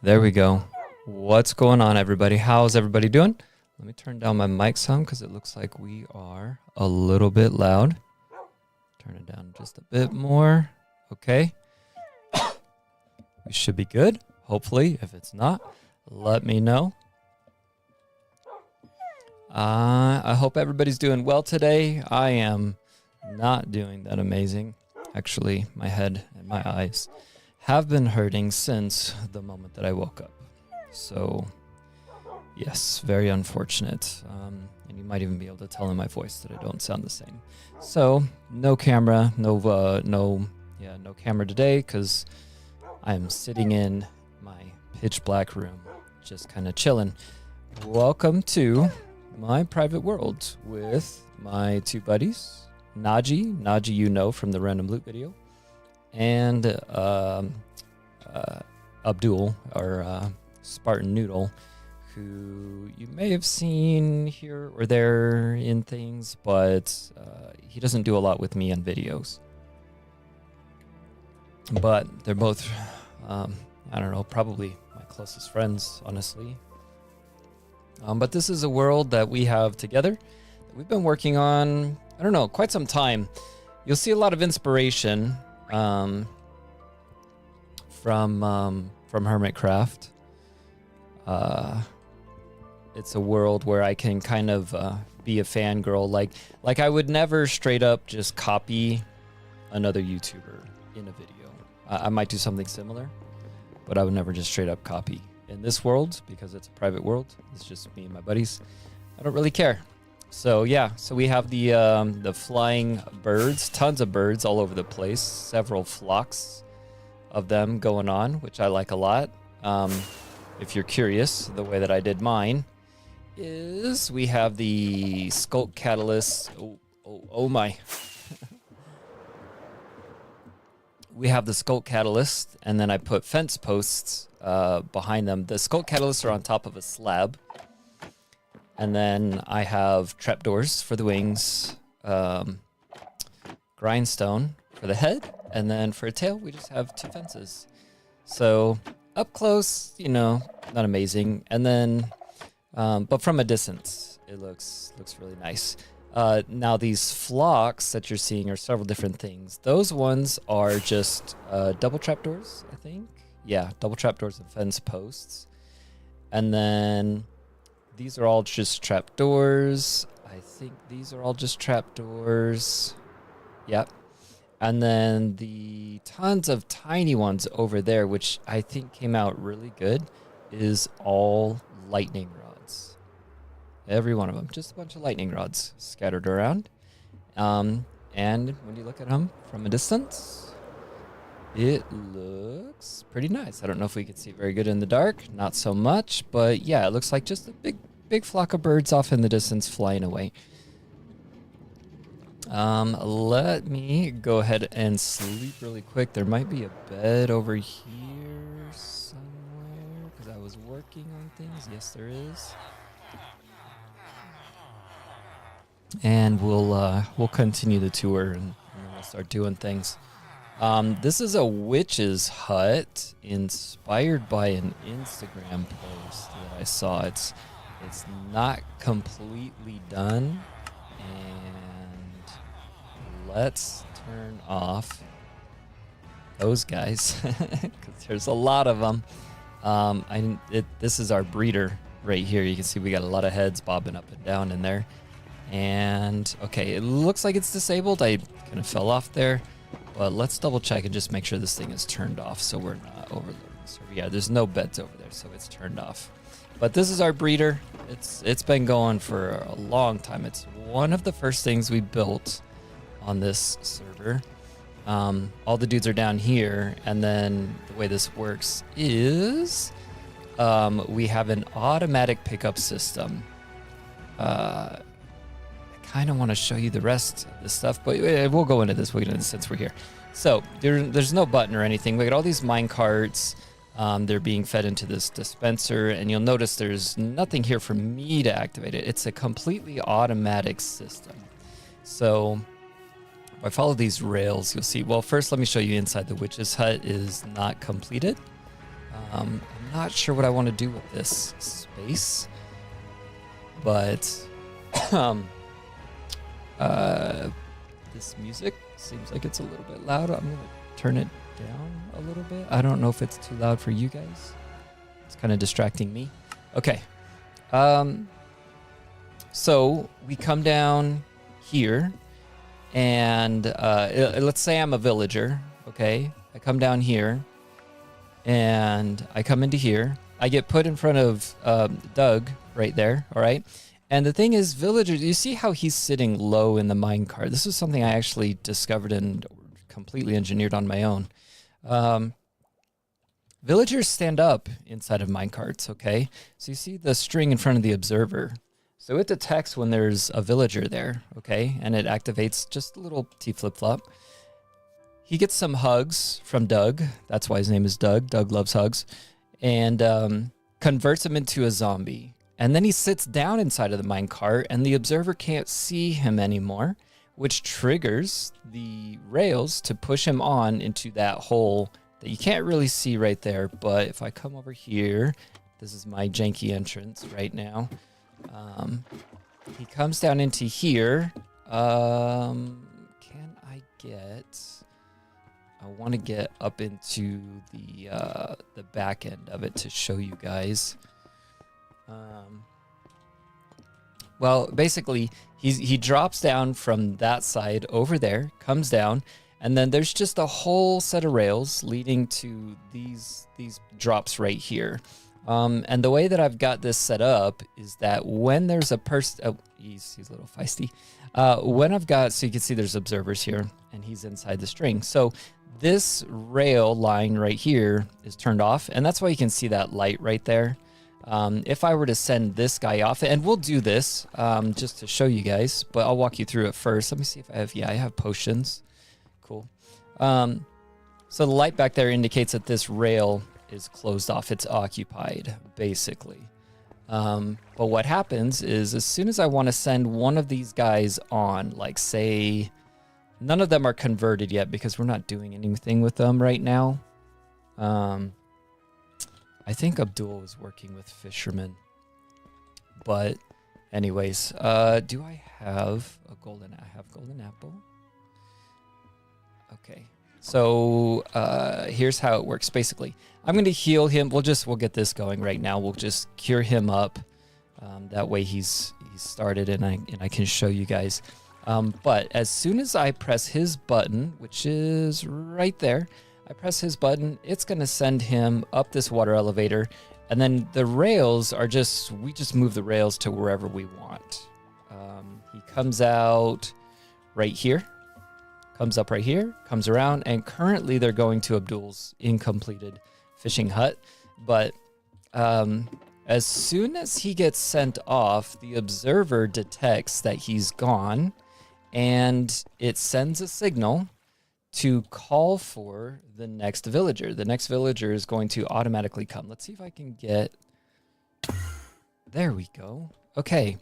There we go. What's going on, everybody? How's everybody doing? Let me turn down my mic some because it looks like we are a little bit loud. Turn it down just a bit more. Okay. We should be good. Hopefully, if it's not, let me know. I hope everybody's doing well today. I am not doing that amazing. Actually, my head and my eyes have been hurting since the moment that I woke up. So, yes, very unfortunate. And you might even be able to tell in my voice that I don't sound the same. So, no camera, no camera today because I'm sitting in my pitch black room, just kind of chilling. Welcome to my private world with my two buddies, Naji, you know from the random loot video, and Abdul, or Spartan Noodle, who you may have seen here or there in things, but he doesn't do a lot with me in videos. But they're both, I don't know, probably my closest friends, honestly. But this is a world that we have together that we've been working on, I don't know, quite some time. You'll see a lot of inspiration from Hermitcraft. It's a world where I can kind of be a fangirl. Like I would never straight up just copy another YouTuber in a video. I might do something similar, but I would never just straight up copy. In this world, because it's a private world, it's just me and my buddies, I don't really care. So yeah, so we have the flying birds, tons of birds all over the place, several flocks of them going on, which I like a lot. If you're curious, the way that I did mine is we have the Skulk Catalyst. Oh my. We have the Skulk Catalyst, and then I put fence posts behind them. The Skulk Catalysts are on top of a slab. And then I have trapdoors for the wings, grindstone for the head, and then for a tail, we just have two fences. So up close, you know, not amazing. And then, but from a distance, it looks really nice. Now these flocks that you're seeing are several different things. Those ones are just double trapdoors, I think. Yeah, double trapdoors and fence posts. And then these are all just trapdoors. I think these are all just trapdoors. Yep. And then the tons of tiny ones over there, which I think came out really good, is all lightning rods. Every one of them, just a bunch of lightning rods scattered around. And when you look at them from a distance, it looks pretty nice. I don't know if we can see very good in the dark, not so much, but yeah, it looks like just a big flock of birds off in the distance flying away. Let me go ahead and sleep really quick. There might be a bed over here somewhere because I was working on things. Yes, there is. And we'll continue the tour and then we'll start doing things. This is a witch's hut inspired by an Instagram post that I saw. It's not completely done, and let's turn off those guys because there's a lot of them. This is our breeder right here. You can see we got a lot of heads bobbing up and down in there. And okay, it looks like it's disabled. I kind of fell off there. But let's double check and just make sure this thing is turned off so we're not overloading. So yeah, there's no beds over there, so it's turned off. But this is our breeder. It's been going for a long time. It's one of the first things we built on this server. All the dudes are down here, and then the way this works is we have an automatic pickup system. I kind of want to show you the rest of the stuff, but we'll go into this since we're here. So there's no button or anything. We got all these mine carts. They're being fed into this dispenser, and you'll notice there's nothing here for me to activate it. It's a completely automatic system. So if I follow these rails, you'll see, well, first let me show you inside. The witch's hut is not completed. I'm not sure what I want to do with this space, but this music seems like it's a little bit loud. I'm gonna turn it down a little bit. I don't know if it's too loud for you guys. It's kind of distracting me. Okay. So we come down here, and let's say I'm a villager. Okay, I come down here, and I come into here. I get put in front of Doug right there. All right. And the thing is, villagers, you see how he's sitting low in the minecart. This is something I actually discovered and completely engineered on my own. Villagers stand up inside of minecarts, okay? So you see the string in front of the observer. So it detects when there's a villager there, okay? And it activates just a little T-flip-flop. He gets some hugs from Doug. That's why his name is Doug. Doug loves hugs. And converts him into a zombie. And then he sits down inside of the minecart, and the observer can't see him anymore, which triggers the rails to push him on into that hole that you can't really see right there. But if I come over here, this is my janky entrance right now. He comes down into here. Can I get... I want to get up into the back end of it to show you guys. Well, basically, he drops down from that side over there, comes down, and then there's just a whole set of rails leading to these drops right here. And the way that I've got this set up is that when there's a person, oh, he's a little feisty. When I've got, so you can see there's observers here, and he's inside the string. So this rail line right here is turned off, and that's why you can see that light right there. If I were to send this guy off, and we'll do this just to show you guys, but I'll walk you through it first. Let me see if I have, yeah, I have potions. Cool. So the light back there indicates that this rail is closed off. It's occupied, basically. But what happens is as soon as I want to send one of these guys on, like say, none of them are converted yet because we're not doing anything with them right now. I think Abdul is working with fishermen. But anyways, do I have a golden... I have golden apple. Okay. So here's how it works. Basically, I'm going to heal him. We'll get this going right now. We'll just cure him up. That way he's started and I can show you guys. But as soon as I press his button, which is right there, I press his button, it's going to send him up this water elevator. And then the rails are we just move the rails to wherever we want. He comes out right here, comes up right here, comes around, and currently they're going to Abdul's incompleted fishing hut. But as soon as he gets sent off, the observer detects that he's gone, and it sends a signal to call for the next villager. The next villager is going to automatically come. Let's see if I can get... There we go. Okay,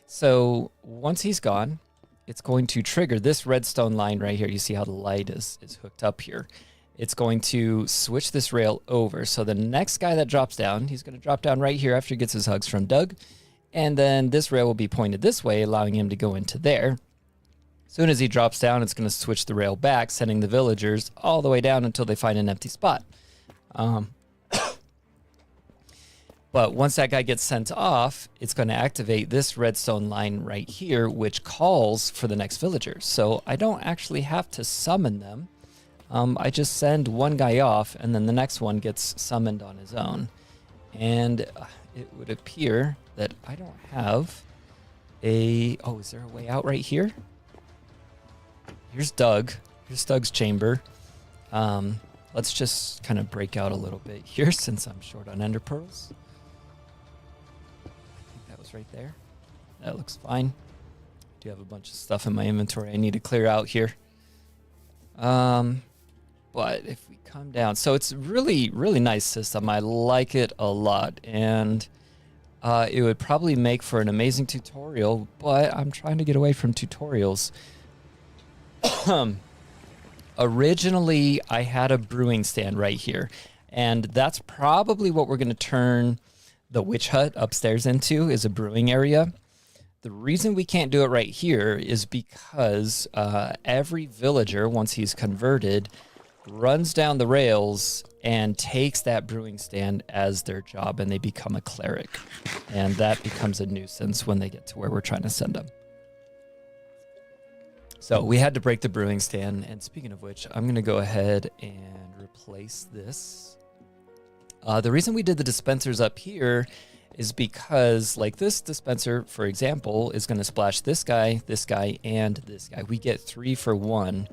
so once he's gone, it's going to trigger this redstone line right here. You see how the light is hooked up here. It's going to switch this rail over. So the next guy that drops down, he's going to drop down right here after he gets his hugs from Doug. And then this rail will be pointed this way, allowing him to go into there. As soon as he drops down, it's going to switch the rail back, sending the villagers all the way down until they find an empty spot. But once that guy gets sent off, it's going to activate this redstone line right here, which calls for the next villager. So I don't actually have to summon them. I just send one guy off, and then the next one gets summoned on his own. And it would appear that I don't have a... Oh, is there a way out right here? Here's Doug. Here's Doug's chamber. Let's just kind of break out a little bit here since I'm short on ender pearls. I think that was right there. That looks fine. I do have a bunch of stuff in my inventory I need to clear out here. But if we come down, so it's really, really nice system. I like it a lot, and it would probably make for an amazing tutorial, but I'm trying to get away from tutorials. Originally, I had a brewing stand right here, And that's probably what we're going to turn the witch hut upstairs into, is a brewing area. The reason we can't do it right here is because every villager, once he's converted, runs down the rails and takes that brewing stand as their job, and they become a cleric. And that becomes a nuisance when they get to where we're trying to send them. So we had to break the brewing stand. And speaking of which, I'm going to go ahead and replace this. The reason we did the dispensers up here is because, like, this dispenser, for example, is going to splash this guy, and this guy. We get 3 for 1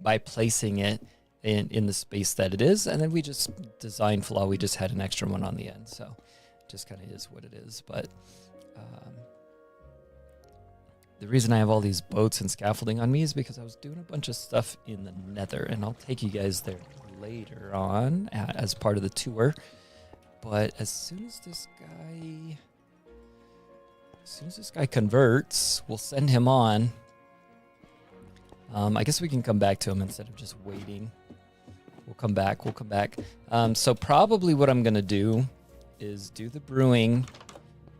by placing it in the space that it is. And then we just, design flaw, we just had an extra one on the end. So it just kind of is what it is. But the reason I have all these boats and scaffolding on me is because I was doing a bunch of stuff in the Nether. And I'll take you guys there later on as part of the tour. But as soon as this guy converts, we'll send him on. I guess we can come back to him instead of just waiting. We'll come back. So probably what I'm going to do is do the brewing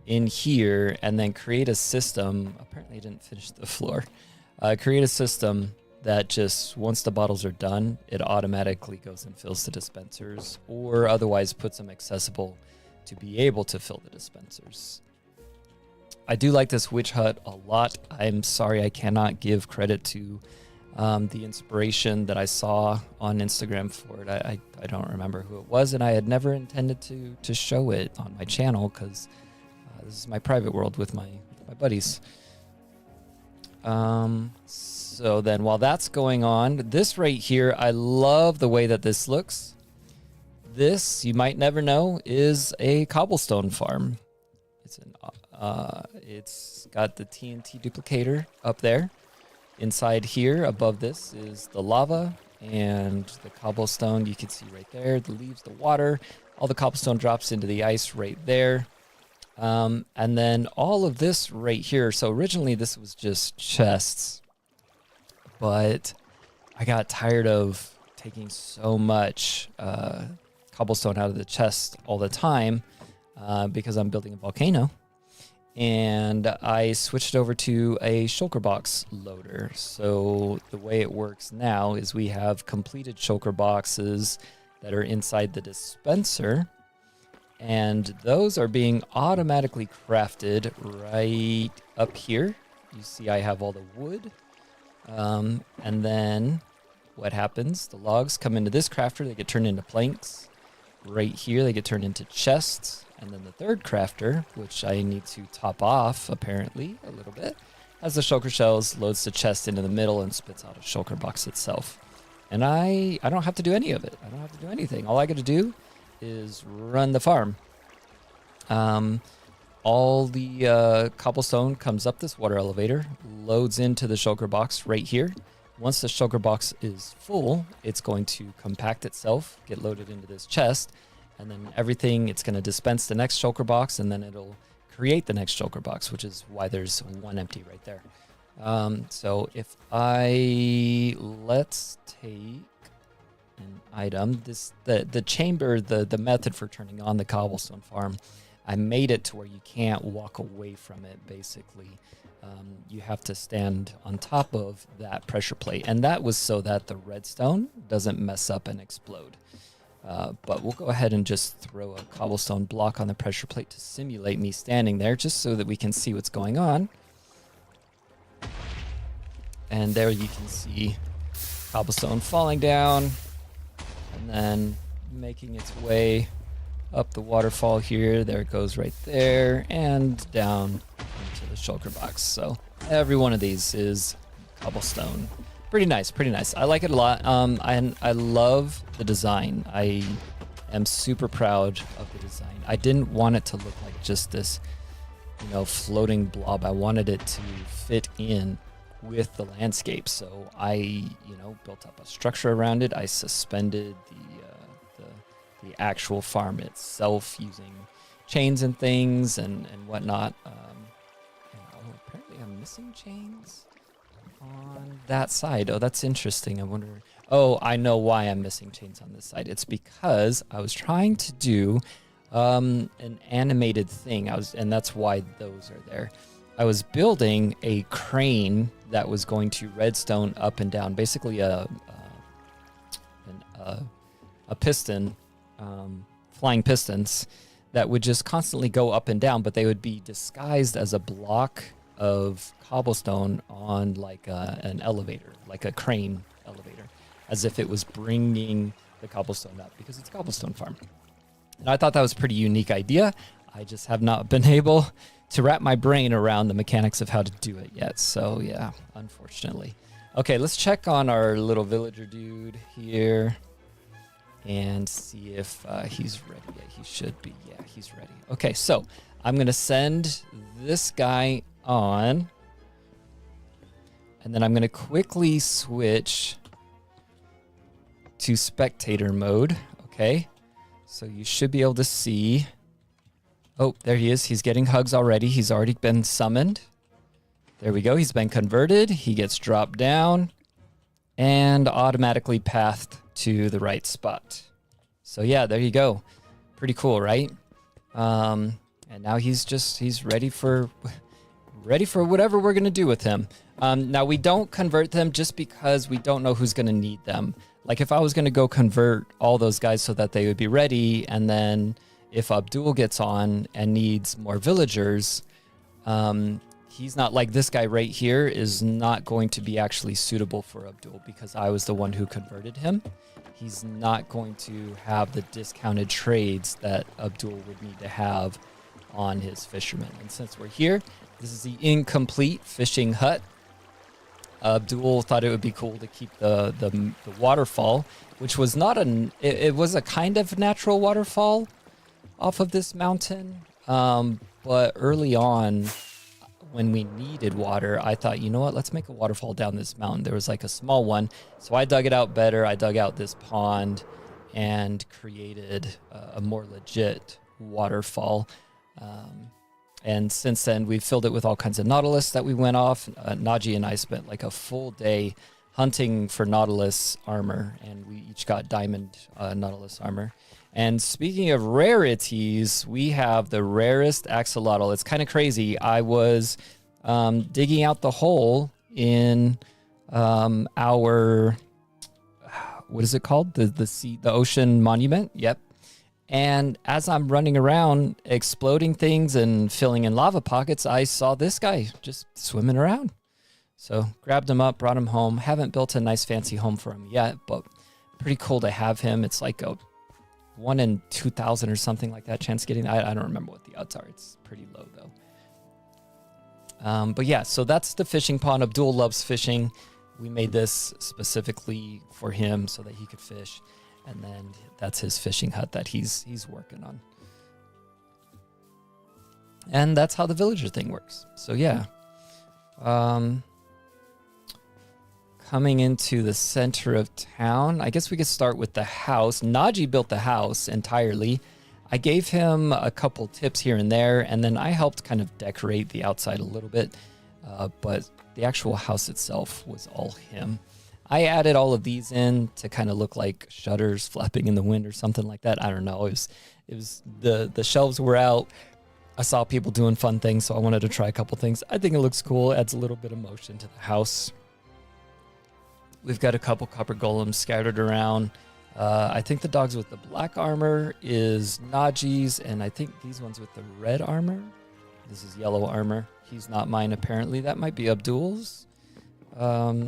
in here and then create a system. Apparently I didn't finish the floor. Create a system that just, once the bottles are done, it automatically goes and fills the dispensers, or otherwise puts them accessible to be able to fill the dispensers. I do like this witch hut a lot. I'm sorry I cannot give credit to the inspiration that I saw on Instagram for it. I don't remember who it was, and I had never intended to show it on my channel because this is my private world with my buddies. So then while that's going on, this right here, I love the way that this looks. This, you might never know, is a cobblestone farm. It's got the TNT duplicator up there. Inside here, above this, is the lava and the cobblestone. You can see right there, the leaves, the water. All the cobblestone drops into the ice right there. And then all of this right here. So originally this was just chests, but I got tired of taking so much cobblestone out of the chest all the time because I'm building a volcano. And I switched over to a shulker box loader. So the way it works now is we have completed shulker boxes that are inside the dispenser. And those are being automatically crafted right up here. You see I have all the wood. And then what happens? The logs come into this crafter. They get turned into planks. Right here, they get turned into chests. And then the third crafter, which I need to top off, apparently, a little bit, has the shulker shells, loads the chest into the middle, and spits out a shulker box itself. And I don't have to do any of it. I don't have to do anything. All I got to do is run the farm. All the cobblestone comes up this water elevator, loads into the shulker box right here. Once the shulker box is full, it's going to compact itself, get loaded into this chest, and then everything, it's going to dispense the next shulker box, and then it'll create the next shulker box, which is why there's one empty right there. So if let's take an item, the chamber, the method for turning on the cobblestone farm, I made it to where you can't walk away from it, basically. You have to stand on top of that pressure plate, and that was so that the redstone doesn't mess up and explode. But we'll go ahead and just throw a cobblestone block on the pressure plate to simulate me standing there, just so that we can see what's going on. And there you can see cobblestone falling down and then making its way up the waterfall here. There it goes right there and down into the shulker box. So every one of these is cobblestone. Pretty nice, pretty nice. I like it a lot. I love the design. I am super proud of the design. I didn't want it to look like just this, floating blob. I wanted it to fit in with the landscape. So I, built up a structure around it. I suspended the actual farm itself using chains and things and whatnot. Apparently I'm missing chains on that side. Oh, that's interesting. I wonder. Oh, I know why I'm missing chains on this side. It's because I was trying to do an animated thing. And that's why those are there. I was building a crane that was going to redstone up and down, basically a piston, flying pistons that would just constantly go up and down, but they would be disguised as a block of cobblestone on like an elevator, like a crane elevator, as if it was bringing the cobblestone up because it's a cobblestone farm. And I thought that was a pretty unique idea. I just have not been able to wrap my brain around the mechanics of how to do it yet. So yeah, unfortunately. Okay, let's check on our little villager dude here and see if he's ready. Yeah, he should be. Yeah, he's ready. Okay, so I'm going to send this guy on. And then I'm going to quickly switch to spectator mode. Okay, so you should be able to see. Oh, there he is. He's getting hugs already. He's already been summoned. There we go. He's been converted. He gets dropped down and automatically pathed to the right spot. So yeah, there you go. Pretty cool, right? And now he's ready for whatever we're gonna do with him. Now we don't convert them just because we don't know who's gonna need them. Like if I was gonna go convert all those guys so that they would be ready, and then if Abdul gets on and needs more villagers, he's not like this guy right here is not going to be actually suitable for Abdul because I was the one who converted him. He's not going to have the discounted trades that Abdul would need to have on his fishermen. And since we're here, this is the incomplete fishing hut. Abdul thought it would be cool to keep the waterfall, which was not it was a kind of natural waterfall off of this mountain. But early on, when we needed water, I thought, you know what, let's make a waterfall down this mountain. There was like a small one. So I dug it out better. I dug out this pond and created a more legit waterfall. And since then, we've filled it with all kinds of nautilus that we went off. Naji and I spent like a full day hunting for nautilus armor, and we each got diamond nautilus armor. And speaking of rarities, we have the rarest axolotl. It's kind of crazy. I was digging out the hole in our, what is it called? The ocean monument. Yep. And as I'm running around exploding things and filling in lava pockets, I saw this guy just swimming around. So grabbed him up, brought him home. Haven't built a nice fancy home for him yet, but pretty cool to have him. It's like a 1 in 2,000 or something like that chance getting. I don't remember what the odds are. It's pretty low though. But yeah, so that's the fishing pond. Abdul loves fishing. We made this specifically for him so that he could fish. And then that's his fishing hut that he's working on. And that's how the villager thing works. So yeah. Coming into the center of town, I guess we could start with the house. Naji built the house entirely. I gave him a couple tips here and there, and then I helped kind of decorate the outside a little bit. But the actual house itself was all him. I added all of these in to kind of look like shutters flapping in the wind or something like that. I don't know. It was the shelves were out. I saw people doing fun things, so I wanted to try a couple things. I think it looks cool. Adds a little bit of motion to the house. We've got a couple copper golems scattered around. I think the dogs with the black armor is Naji's, and I think these ones with the red armor. This is yellow armor. He's not mine, apparently. That might be Abdul's. I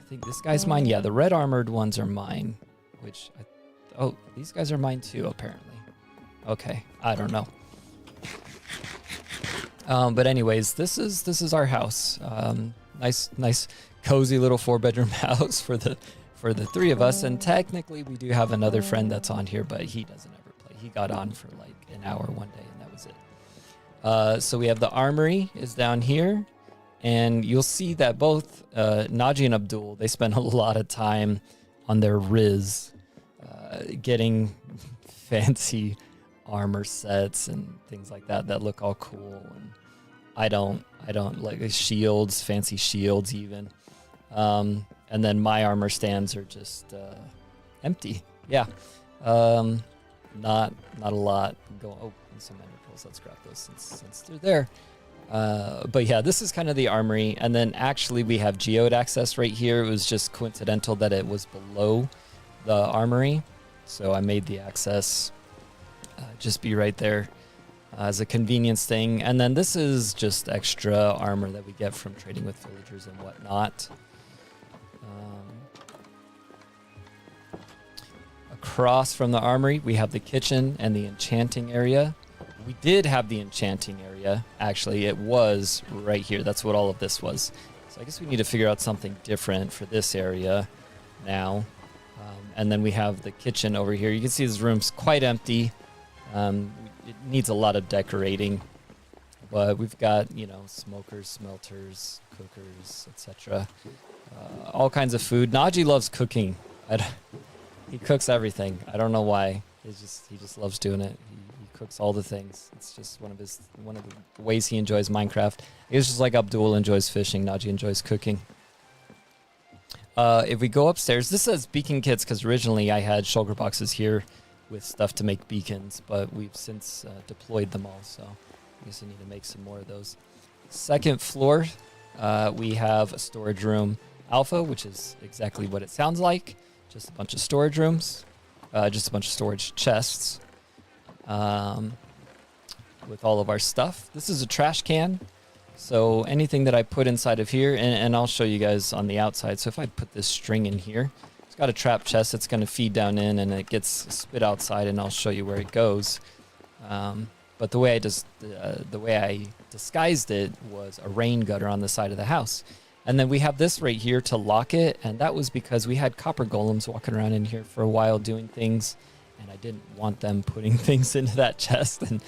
think this guy's mine. Yeah, the red armored ones are mine. Oh, these guys are mine too, apparently. Okay, I don't know. But anyways, this is our house. Nice, cozy little 4-bedroom house for the three of us. And technically, we do have another friend that's on here, but he doesn't ever play. He got on for like an hour one day, and that was it. So we have the armory is down here, and you'll see that both Naji and Abdul, they spend a lot of time on their Riz, getting fancy armor sets and things like that look all cool. And I don't like shields, fancy shields even. And then my armor stands are just empty. Yeah. Not a lot going. Oh, and some ender pearls. Let's grab those since they're there. But yeah, this is kind of the armory. And then actually we have geode access right here. It was just coincidental that it was below the armory. So I made the access just be right there as a convenience thing. And then this is just extra armor that we get from trading with villagers and whatnot. Across from the armory, we have the kitchen and the enchanting area. We did have the enchanting area. Actually, it was right here. That's what all of this was. So I guess we need to figure out something different for this area now. And then we have the kitchen over here. You can see this room's quite empty. It needs a lot of decorating. But we've got, you know, smokers, smelters, cookers, etc. All kinds of food. Naji loves cooking. He cooks everything. I don't know why. He just loves doing it. He cooks all the things. It's just one of the ways he enjoys Minecraft. It's just like Abdul enjoys fishing. Naji enjoys cooking. If we go upstairs, this says beacon kits because originally I had shulker boxes here with stuff to make beacons, but we've since deployed them all. So I guess I need to make some more of those. Second floor, we have a storage room alpha, which is exactly what it sounds like. Just a bunch of storage rooms, just a bunch of storage chests with all of our stuff. This is a trash can. So anything that I put inside of here, and I'll show you guys on the outside. So if I put this string in here, it's got a trap chest. It's going to feed down in and it gets spit outside, and I'll show you where it goes. But the way I disguised it was a rain gutter on the side of the house. And then we have this right here to lock it, and that was because we had copper golems walking around in here for a while doing things, and I didn't want them putting things into that chest and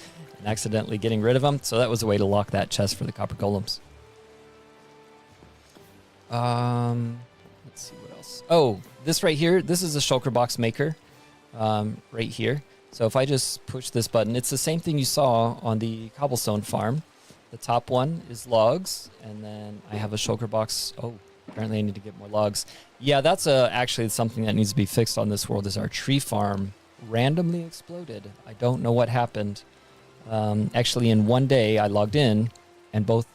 accidentally getting rid of them. So that was a way to lock that chest for the copper golems. Let's see what else. Oh, this right here, this is a shulker box maker right here. So if I just push this button, it's the same thing you saw on the cobblestone farm. The top one is logs, and then I have a shulker box. Oh, apparently I need to get more logs. Yeah, that's actually something that needs to be fixed on this world, is our tree farm randomly exploded. I don't know what happened. Actually, in one day, I logged in, and both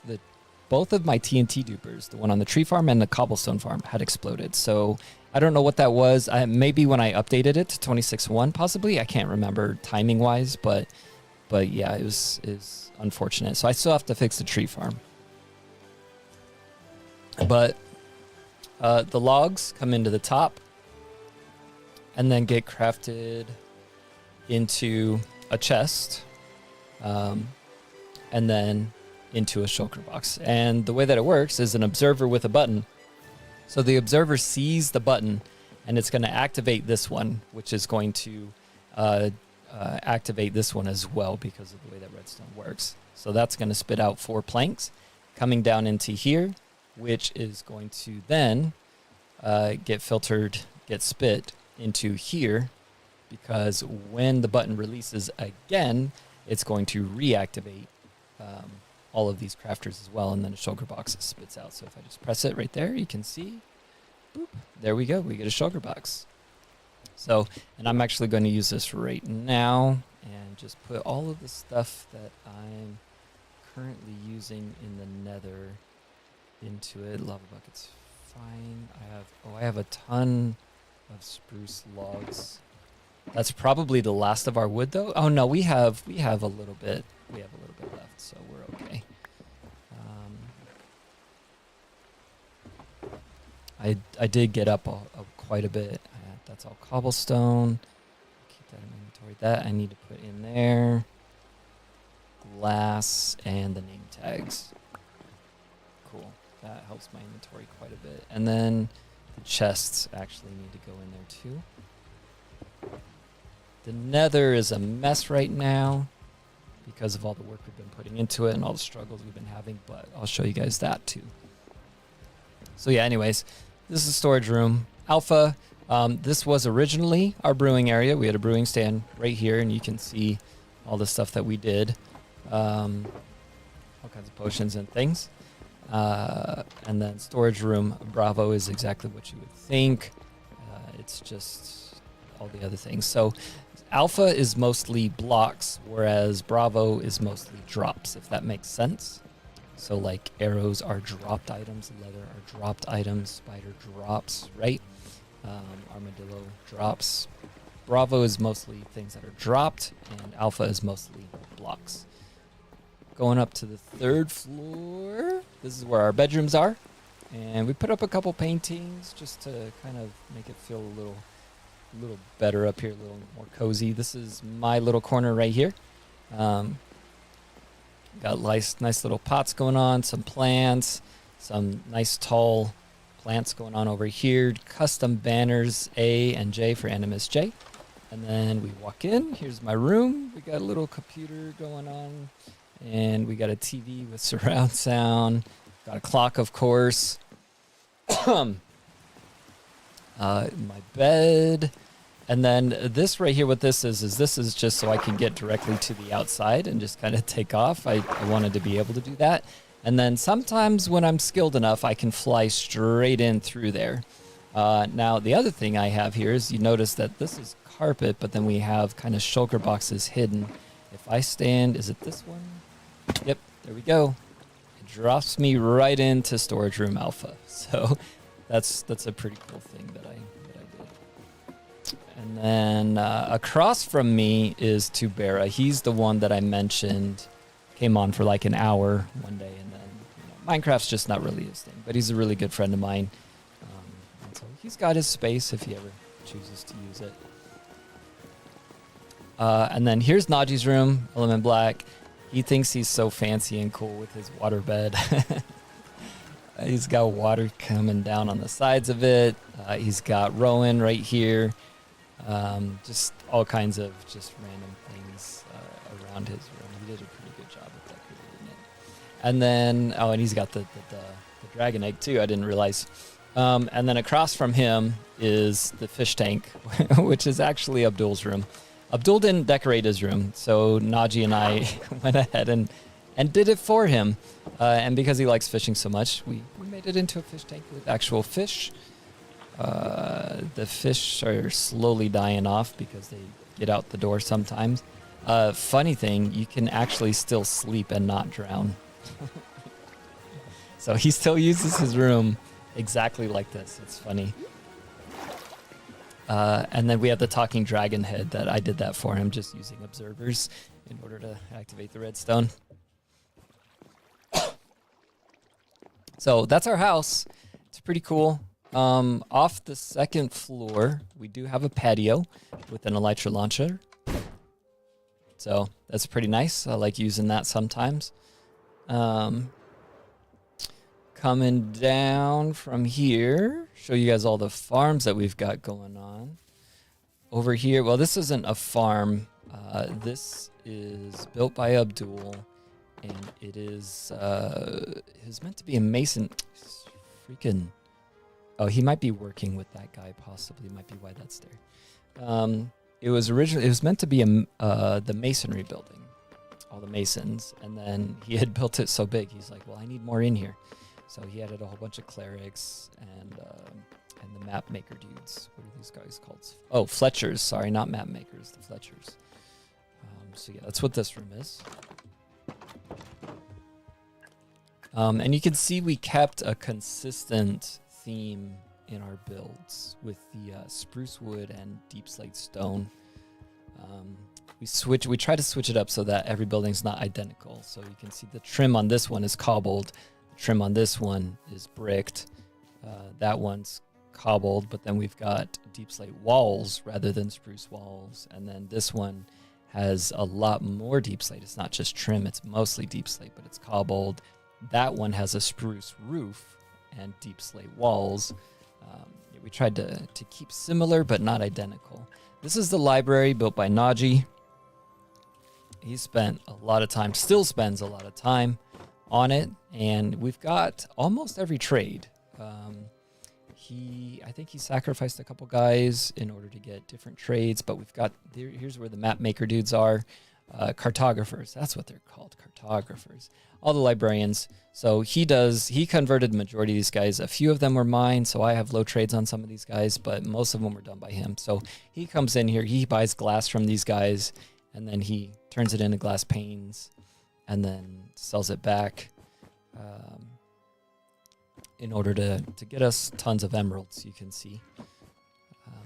of my TNT dupers, the one on the tree farm and the cobblestone farm, had exploded. So I don't know what that was. Maybe when I updated it to 26.1, possibly. I can't remember timing-wise, but yeah, it was unfortunate. So I still have to fix the tree farm. But the logs come into the top and then get crafted into a chest, and then into a shulker box. And the way that it works is an observer with a button. So the observer sees the button, and it's going to activate this one, which is going to activate this one as well because of the way that redstone works. So that's going to spit out 4 planks coming down into here, which is going to then get filtered, get spit into here, because when the button releases again, it's going to reactivate all of these crafters as well, and then a shulker box spits out. So if I just press it right there, you can see, boop, there we go, we get a shulker box. So, and I'm actually going to use this right now and just put all of the stuff that I'm currently using in the nether into it. Lava bucket's fine. I have a ton of spruce logs. That's probably the last of our wood though. Oh no, we have a little bit. We have a little bit left, so we're okay. I did get up quite a bit. That's all cobblestone. Keep that in inventory. That I need to put in there. Glass and the name tags. Cool. That helps my inventory quite a bit. And then the chests actually need to go in there too. The nether is a mess right now because of all the work we've been putting into it and all the struggles we've been having, but I'll show you guys that too. So yeah, anyways, this is a storage room. Alpha, this was originally our brewing area. We had a brewing stand right here, and you can see all the stuff that we did. All kinds of potions and things. And then storage room, Bravo is exactly what you would think. It's just all the other things. So Alpha is mostly blocks, whereas Bravo is mostly drops, if that makes sense. So like arrows are dropped items, leather are dropped items, spider drops, right? Armadillo drops. Bravo is mostly things that are dropped, and Alpha is mostly blocks. Going up to the 3rd floor, this is where our bedrooms are. And we put up a couple paintings just to kind of make it feel a little better up here, a little more cozy. This is my little corner right here. Got nice little pots going on, some plants, some nice tall plants going on over here. Custom banners A and J for Animus J. And then we walk in. Here's my room. We got a little computer going on. And we got a TV with surround sound. Got a clock, of course. My bed. And then this right here, what this is this is just so I can get directly to the outside and just kind of take off. I wanted to be able to do that. And then sometimes when I'm skilled enough, I can fly straight in through there. Now, the other thing I have here is you notice that this is carpet, but then we have kind of shulker boxes hidden. If I stand, is it this one? Yep, there we go. It drops me right into storage room Alpha. So that's a pretty cool thing that I did. And then across from me is Tubera. He's the one that I mentioned came on for like an hour one day, and then Minecraft's just not really his thing, but he's a really good friend of mine. And so he's got his space if he ever chooses to use it. And then here's Naji's room, Element Black. He thinks he's so fancy and cool with his water bed. He's got water coming down on the sides of it. He's got Rowan right here. Just all kinds of just random things around his room. He did a pretty good job with decorating it. And then, and he's got the dragon egg too. I didn't realize. And then across from him is the fish tank, which is actually Abdul's room. Abdul didn't decorate his room, so Naji and I went ahead and did it for him. And because he likes fishing so much, we made it into a fish tank with actual fish. The fish are slowly dying off because they get out the door sometimes. Funny thing, you can actually still sleep and not drown. So he still uses his room exactly like this. It's funny. And then we have the talking dragon head that I did that for him, just using observers in order to activate the redstone. So that's our house. It's pretty cool. Off the 2nd floor, we do have a patio with an elytra launcher. So that's pretty nice. I like using that sometimes. Coming down from here, show you guys all the farms that we've got going on. Over here, well, this isn't a farm. This is built by Abdul, and it is meant to be a mason. Freaking, oh, he might be working with that guy. Possibly, might be why that's there. It was meant to be the masonry building, all the masons, and then he had built it so big. He's like, well, I need more in here. So he added a whole bunch of clerics and the map maker dudes. What are these guys called? Oh, Fletchers. Sorry, not map makers. The Fletchers. So yeah, that's what this room is. And you can see we kept a consistent theme in our builds with the spruce wood and deep slate stone. We try to switch it up so that every building's not identical. So you can see the trim on this one is cobbled. Trim on this one is bricked. That one's cobbled, but then we've got deep slate walls rather than spruce walls. And then this one has a lot more deep slate. It's not just trim, it's mostly deep slate, but it's cobbled. That one has a spruce roof and deep slate walls. We tried to keep similar, but not identical. This is the library built by Naji. He spent a lot of time, still spends a lot of time on it, and we've got almost every trade. I think he sacrificed a couple guys in order to get different trades, but we've got here's where the map maker dudes are. cartographers. That's what they're called, cartographers. All the librarians. So he converted the majority of these guys. A few of them were mine, so I have low trades on some of these guys, but most of them were done by him. So he comes in here, he buys glass from these guys, and then he turns it into glass panes, and then sells it back in order to get us tons of emeralds, you can see.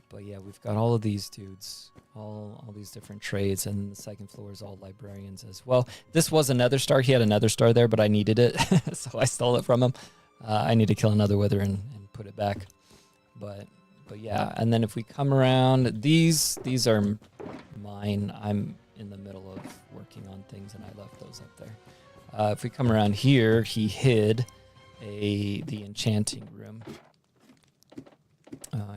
But yeah, we've got all of these dudes, all these different trades, and the second floor is all librarians as well. This was another star. He had another star there, but I needed it, so I stole it from him. I need to kill another wither and put it back. But yeah, and then if we come around, these are mine. I'm in the middle of working on things, and I left those up there. If we come around here, he hid the enchanting room.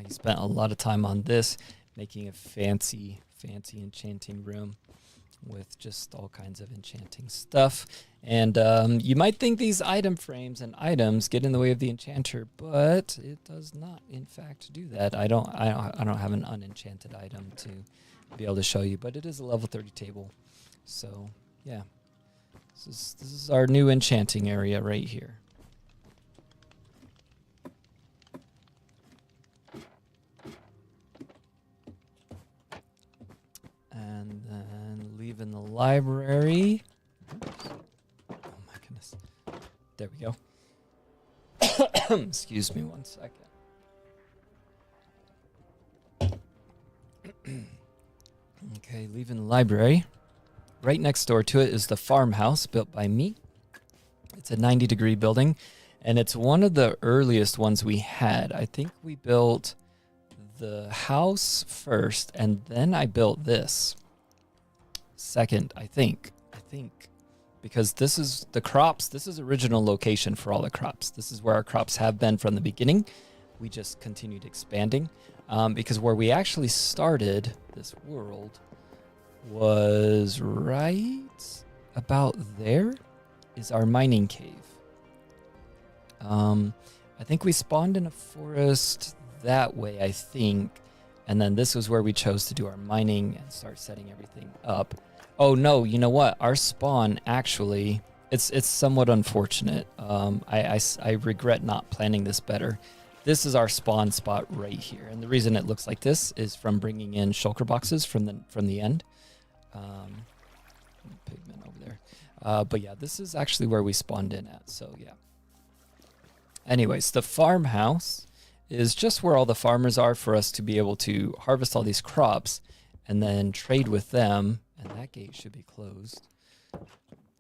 He spent a lot of time on this, making a fancy enchanting room with just all kinds of enchanting stuff. And you might think these item frames and items get in the way of the enchanter, but it does not, in fact, do that. I don't have an unenchanted item to be able to show you, but it is a level 30 table. So yeah, this is our new enchanting area right here. And then leaving the library. Oh my goodness. There we go. Excuse me one second. Okay, leaving the library. Right next door to it is the farmhouse built by me. It's a 90-degree building, and it's one of the earliest ones we had. I think we built the house first, and then I built this second, I think, because this is the crops. This is original location for all the crops. This is where our crops have been from the beginning. We just continued expanding, because where we actually started this world was right about there is our mining cave. I think we spawned in a forest that way, I think, and then this was where we chose to do our mining and start setting everything up. Oh no, you know what? Our spawn actually, it's somewhat unfortunate. I regret not planning this better. This is our spawn spot right here, and the reason it looks like this is from bringing in shulker boxes from the end. Pigment over there. But yeah, this is actually where we spawned in at. So yeah. Anyways, the farmhouse is just where all the farmers are for us to be able to harvest all these crops and then trade with them. And that gate should be closed.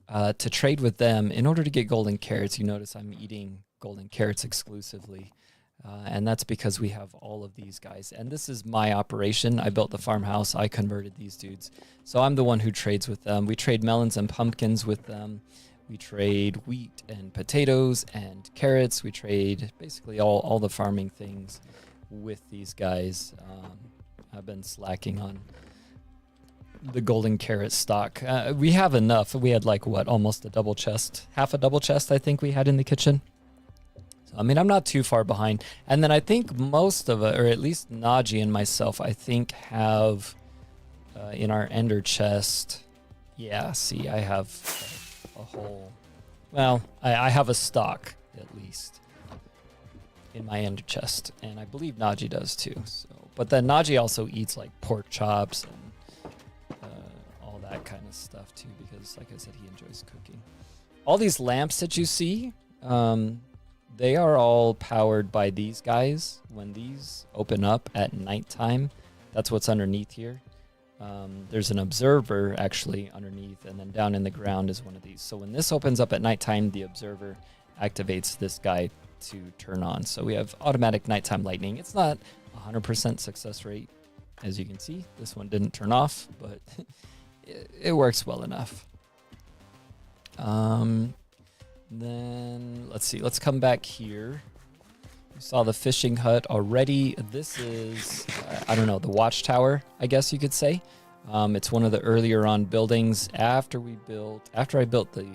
To trade with them in order to get golden carrots. You notice I'm eating golden carrots exclusively. And that's because we have all of these guys. And this is my operation. I built the farmhouse. I converted these dudes. So I'm the one who trades with them. We trade melons and pumpkins with them. We trade wheat and potatoes and carrots. We trade basically all the farming things with these guys. I've been slacking on the golden carrot stock. We have enough. We had like, what, almost a double chest. Half a double chest, I think we had in the kitchen. So, I mean, I'm not too far behind. And then I think most of it, or at least Naji and myself, I think have in our ender chest. Yeah, see, I have a whole, well, I have a stock at least in my ender chest, and I believe Naji does too. So, but then Naji also eats like pork chops and all that kind of stuff too, because like I said, he enjoys cooking. All these lamps that you see, they are all powered by these guys. When these open up at nighttime, that's what's underneath here. There's an observer actually underneath, and then down in the ground is one of these. So when this opens up at nighttime, the observer activates this guy to turn on. So we have automatic nighttime lightning. It's not 100% success rate. As you can see, this one didn't turn off, but it works well enough. Then let's see, let's come back here. You saw the fishing hut already. This is, I don't know, the watchtower, I guess you could say. It's one of the earlier on buildings. After I built the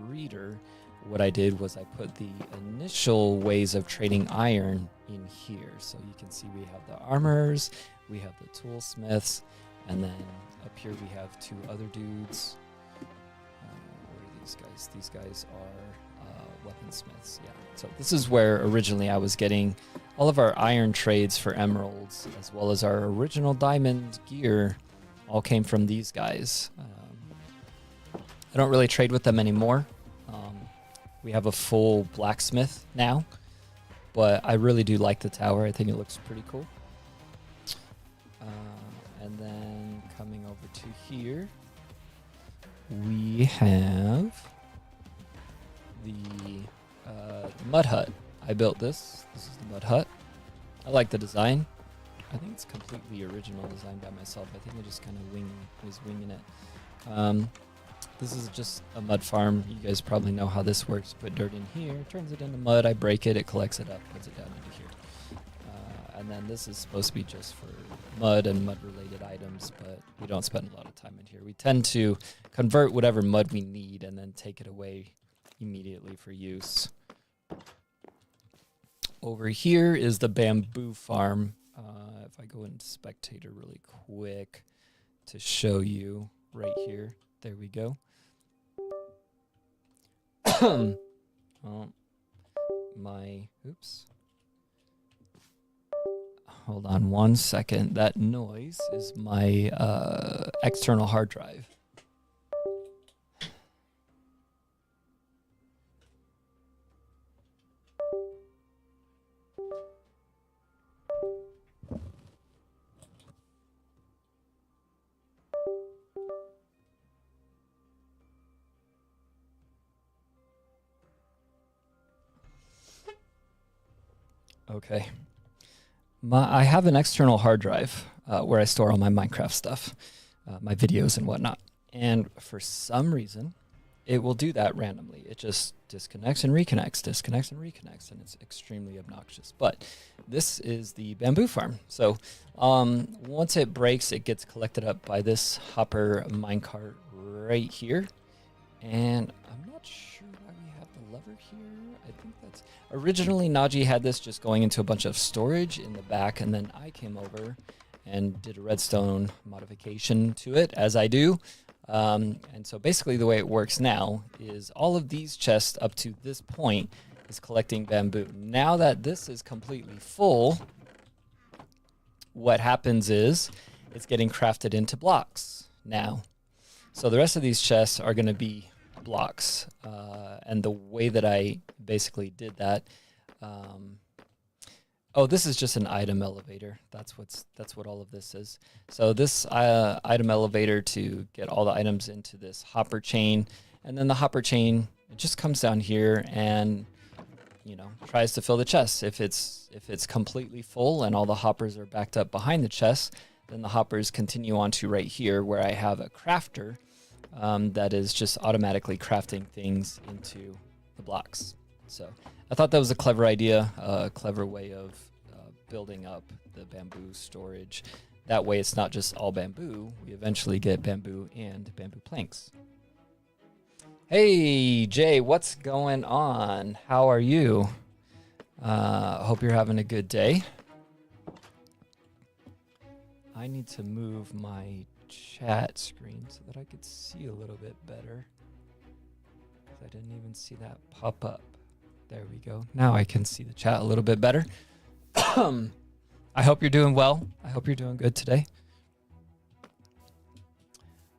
breeder, what I did was I put the initial ways of trading iron in here. So you can see we have the armorers, we have the toolsmiths, And then up here we have 2 other dudes. What are these guys? These guys are weaponsmiths. Yeah. So this is where originally I was getting all of our iron trades for emeralds, as well as our original diamond gear all came from these guys. I don't really trade with them anymore. We have a full blacksmith now, but I really do like the tower. I think it looks pretty cool. And then coming over to here, we have the mud hut. I built this. This is the mud hut. I like the design. I think it's completely original design by myself. I think I just kind of was winging it. This is just a mud farm. You guys probably know how this works. Put dirt in here, turns it into mud. I break it, it collects it up, puts it down into here. And then this is supposed to be just for mud and mud-related items, but we don't spend a lot of time in here. We tend to convert whatever mud we need and then take it away immediately for use. Over here is the bamboo farm. If I go into spectator really quick to show you right here. There we go. Oops. Hold on 1 second. That noise is my external hard drive. Okay. I have an external hard drive where I store all my Minecraft stuff, my videos and whatnot. And for some reason, it will do that randomly. It just disconnects and reconnects, disconnects and reconnects, and it's extremely obnoxious. But this is the bamboo farm. So once it breaks, it gets collected up by this hopper minecart right here. And I'm not sure why we have the lever here. I think that's... Originally, Naji had this just going into a bunch of storage in the back, and then I came over and did a redstone modification to it, as I do. And so basically the way it works now is all of these chests up to this point is collecting bamboo. Now that this is completely full, what happens is it's getting crafted into blocks now. So the rest of these chests are going to be blocks. And the way that I basically did that, oh, this is just an item elevator. That's what all of this is. So this item elevator to get all the items into this hopper chain, and then the hopper chain, it just comes down here and, you know, tries to fill the chest. If it's completely full and all the hoppers are backed up behind the chest, then the hoppers continue on to right here where I have a crafter that is just automatically crafting things into the blocks. So I thought that was a clever idea, a clever way of building up the bamboo storage. That way it's not just all bamboo. We eventually get bamboo and bamboo planks. Hey, Jay, what's going on? How are you? Hope you're having a good day. I need to move my chat screen so that I could see a little bit better. I didn't even see that pop up. There we go. Now I can see the chat a little bit better. I hope you're doing well. I hope you're doing good today.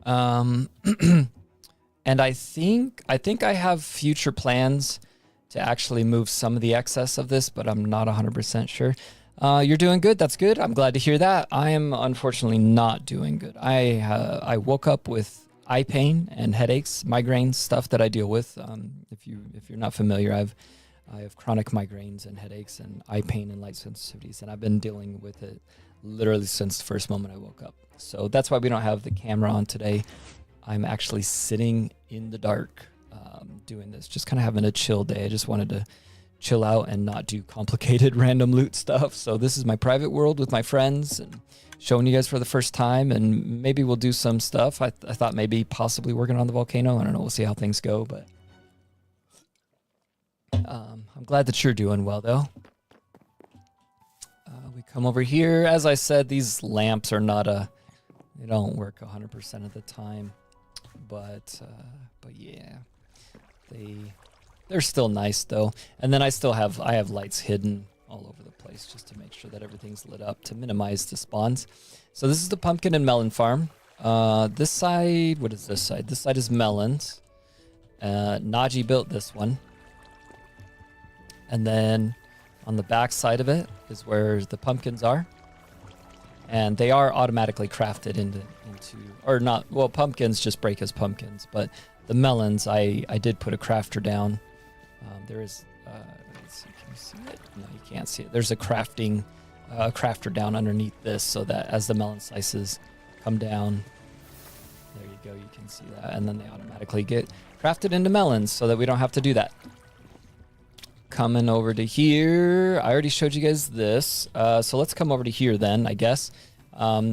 And I think I have future plans to actually move some of the excess of this, but I'm not 100% sure. You're doing good. That's good. I'm glad to hear that. I am unfortunately not doing good. I woke up with eye pain and headaches, migraines, stuff that I deal with. If you're not familiar, I have chronic migraines and headaches and eye pain and light sensitivities, and I've been dealing with it literally since the first moment I woke up. So that's why we don't have the camera on today. I'm actually sitting in the dark doing this, just kind of having a chill day. I just wanted to chill out and not do complicated random loot stuff. So this is my private world with my friends and showing you guys for the first time, and maybe we'll do some stuff. I thought maybe possibly working on the volcano. I don't know. We'll see how things go, but I'm glad that you're doing well, though. We come over here. As I said, these lamps are not They don't work 100% of the time, but yeah, they're still nice though. And then I have lights hidden all over the place just to make sure that everything's lit up to minimize the spawns. So this is the pumpkin and melon farm. This side, what is this side? This side is melons. Najee built this one. And then on the back side of it is where the pumpkins are. And they are automatically crafted into or not, well, pumpkins just break as pumpkins, but the melons, I did put a crafter down. There is, let's see, can you see it? No, you can't see it. There's a crafter down underneath this so that as the melon slices come down, there you go, you can see that. And then they automatically get crafted into melons so that we don't have to do that. Coming over to here, I already showed you guys this. So let's come over to here then, I guess.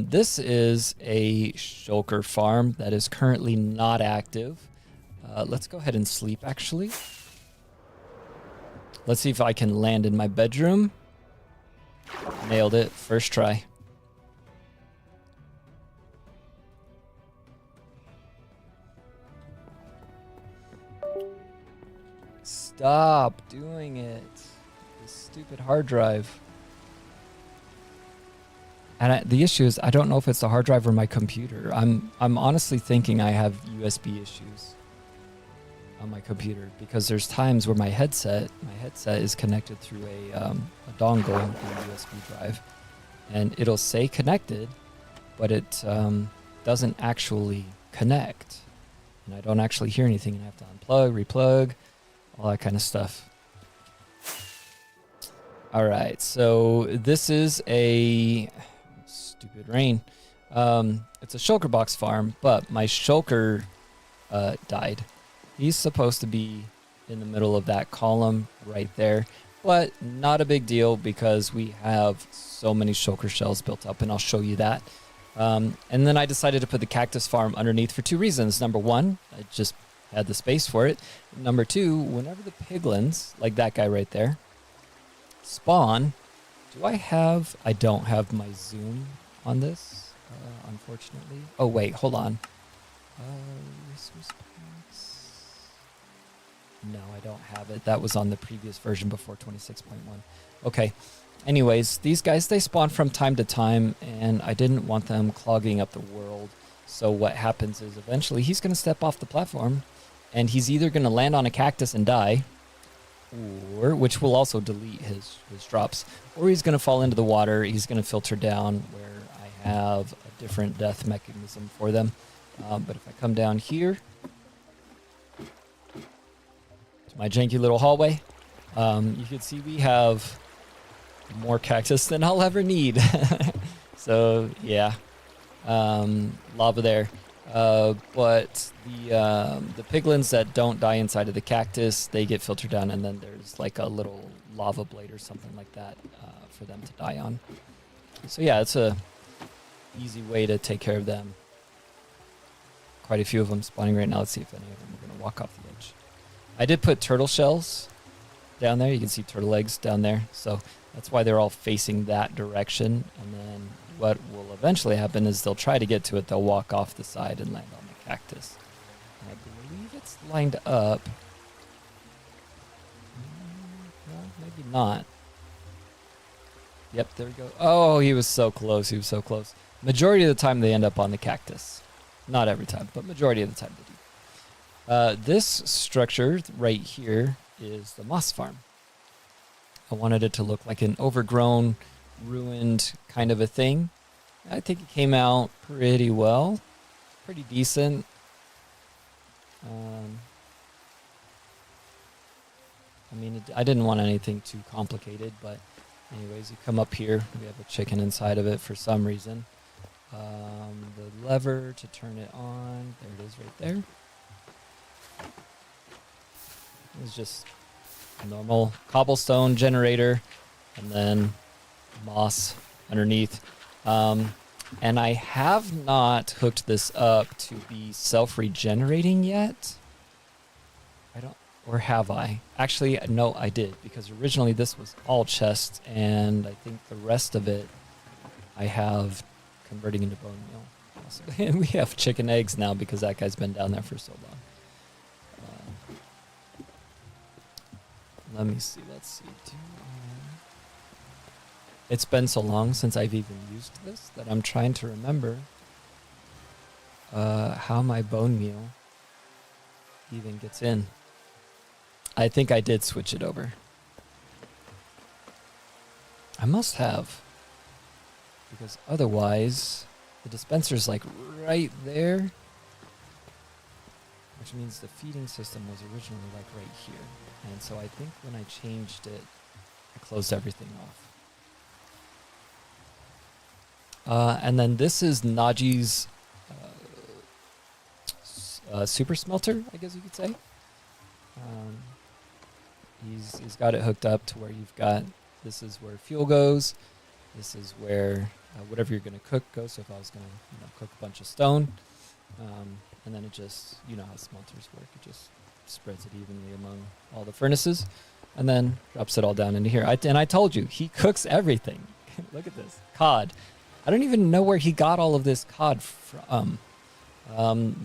This is a shulker farm that is currently not active. Let's go ahead and sleep, actually. Let's see if I can land in my bedroom. Nailed it, first try. Stop doing it. This stupid hard drive. And the issue is, I don't know if it's the hard drive or my computer. I'm honestly thinking I have USB issues on my computer because there's times where my headset is connected through a dongle on a USB drive, and it'll say connected, but it doesn't actually connect, and I don't actually hear anything, and I have to unplug, replug, all that kind of stuff. All right, so this is a stupid rain. It's a shulker box farm, but my shulker died. He's supposed to be in the middle of that column right there, but not a big deal because we have so many shulker shells built up, and I'll show you that. And then I decided to put the cactus farm underneath for two reasons. Number one, I just had the space for it. Number two, whenever the piglins, like that guy right there, spawn, I don't have my zoom on this, unfortunately. Oh wait, hold on. Resource packs. No, I don't have it. That was on the previous version before 26.1. Okay. Anyways, these guys, they spawn from time to time, and I didn't want them clogging up the world. So what happens is eventually he's going to step off the platform, and he's either going to land on a cactus and die, or which will also delete his drops, or he's going to fall into the water. He's going to filter down where I have a different death mechanism for them. But if I come down here to my janky little hallway, you can see we have more cactus than I'll ever need. So yeah, lava there. But the piglins that don't die inside of the cactus, they get filtered down, and then there's like a little lava blade or something like that for them to die on. So yeah, it's a easy way to take care of them. Quite a few of them spawning right now. Let's see if any of them are going to walk off the edge. I did put turtle shells down there. You can see turtle eggs down there. So that's why they're all facing that direction. And then what will eventually happen is they'll try to get to it. They'll walk off the side and land on the cactus. And I believe it's lined up. Well, maybe not. Yep, there we go. Oh, he was so close. He was so close. Majority of the time they end up on the cactus. Not every time, but majority of the time they do. This structure right here is the moss farm. I wanted it to look like an overgrown, ruined kind of a thing. I think it came out pretty well. Pretty decent. I mean, I didn't want anything too complicated, but anyways, you come up here. We have a chicken inside of it for some reason. The lever to turn it on, there it is right there. It's just a normal cobblestone generator, and then moss underneath. And I have not hooked this up to be self-regenerating yet. Or have I? Actually, no, I did, because originally this was all chest, and I think the rest of it I have converting into bone meal. awesome. And we have chicken eggs now because that guy's been down there for so long. Let me see. Let's see. It's been so long since I've even used this that I'm trying to remember how my bone meal even gets in. I think I did switch it over. I must have. Because otherwise, the dispenser's like right there. Which means the feeding system was originally like right here. And so I think when I changed it, I closed everything off. And then this is Najee's super smelter, I guess you could say. He's got it hooked up to where you've got, this is where fuel goes. This is where whatever you're going to cook goes. So if I was going to cook a bunch of stone, and then it just, you know how smelters work. It just spreads it evenly among all the furnaces and then drops it all down into here. And I told you, he cooks everything. Look at this. Cod. I don't even know where he got all of this cod from.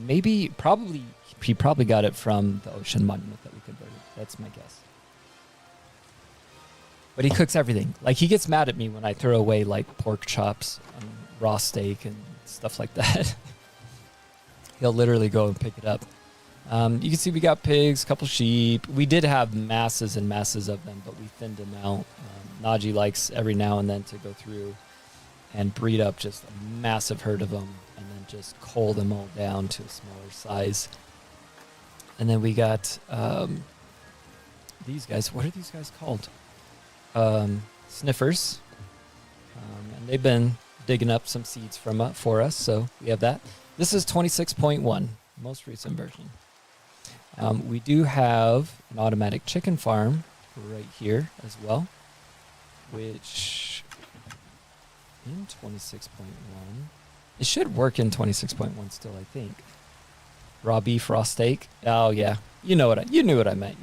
He probably got it from the ocean monument that we converted. That's my guess. But he cooks everything. Like, he gets mad at me when I throw away, like, pork chops and raw steak and stuff like that. He'll literally go and pick it up. You can see we got pigs, a couple sheep. We did have masses and masses of them, but we thinned them out. Najee likes every now and then to go through and breed up just a massive herd of them and then just cull them all down to a smaller size. And then we got these guys. What are these guys called? Sniffers. And they've been digging up some seeds for us, so we have that. This is 26.1, most recent version. We do have an automatic chicken farm right here as well, which in 26.1, it should work in 26.1 still, I think. Raw beef, raw steak. Oh yeah, you knew what I meant.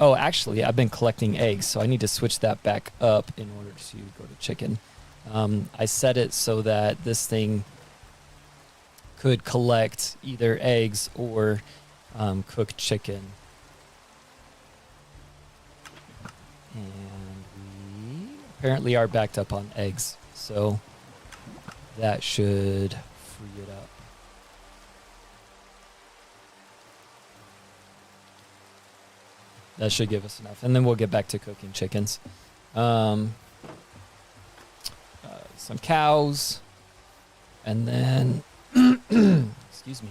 Oh, actually, I've been collecting eggs, so I need to switch that back up in order to go to chicken. I set it so that this thing could collect either eggs or cooked chicken. And we apparently are backed up on eggs, so that should free it up. That should give us enough. And then we'll get back to cooking chickens. Some cows. And then, excuse me.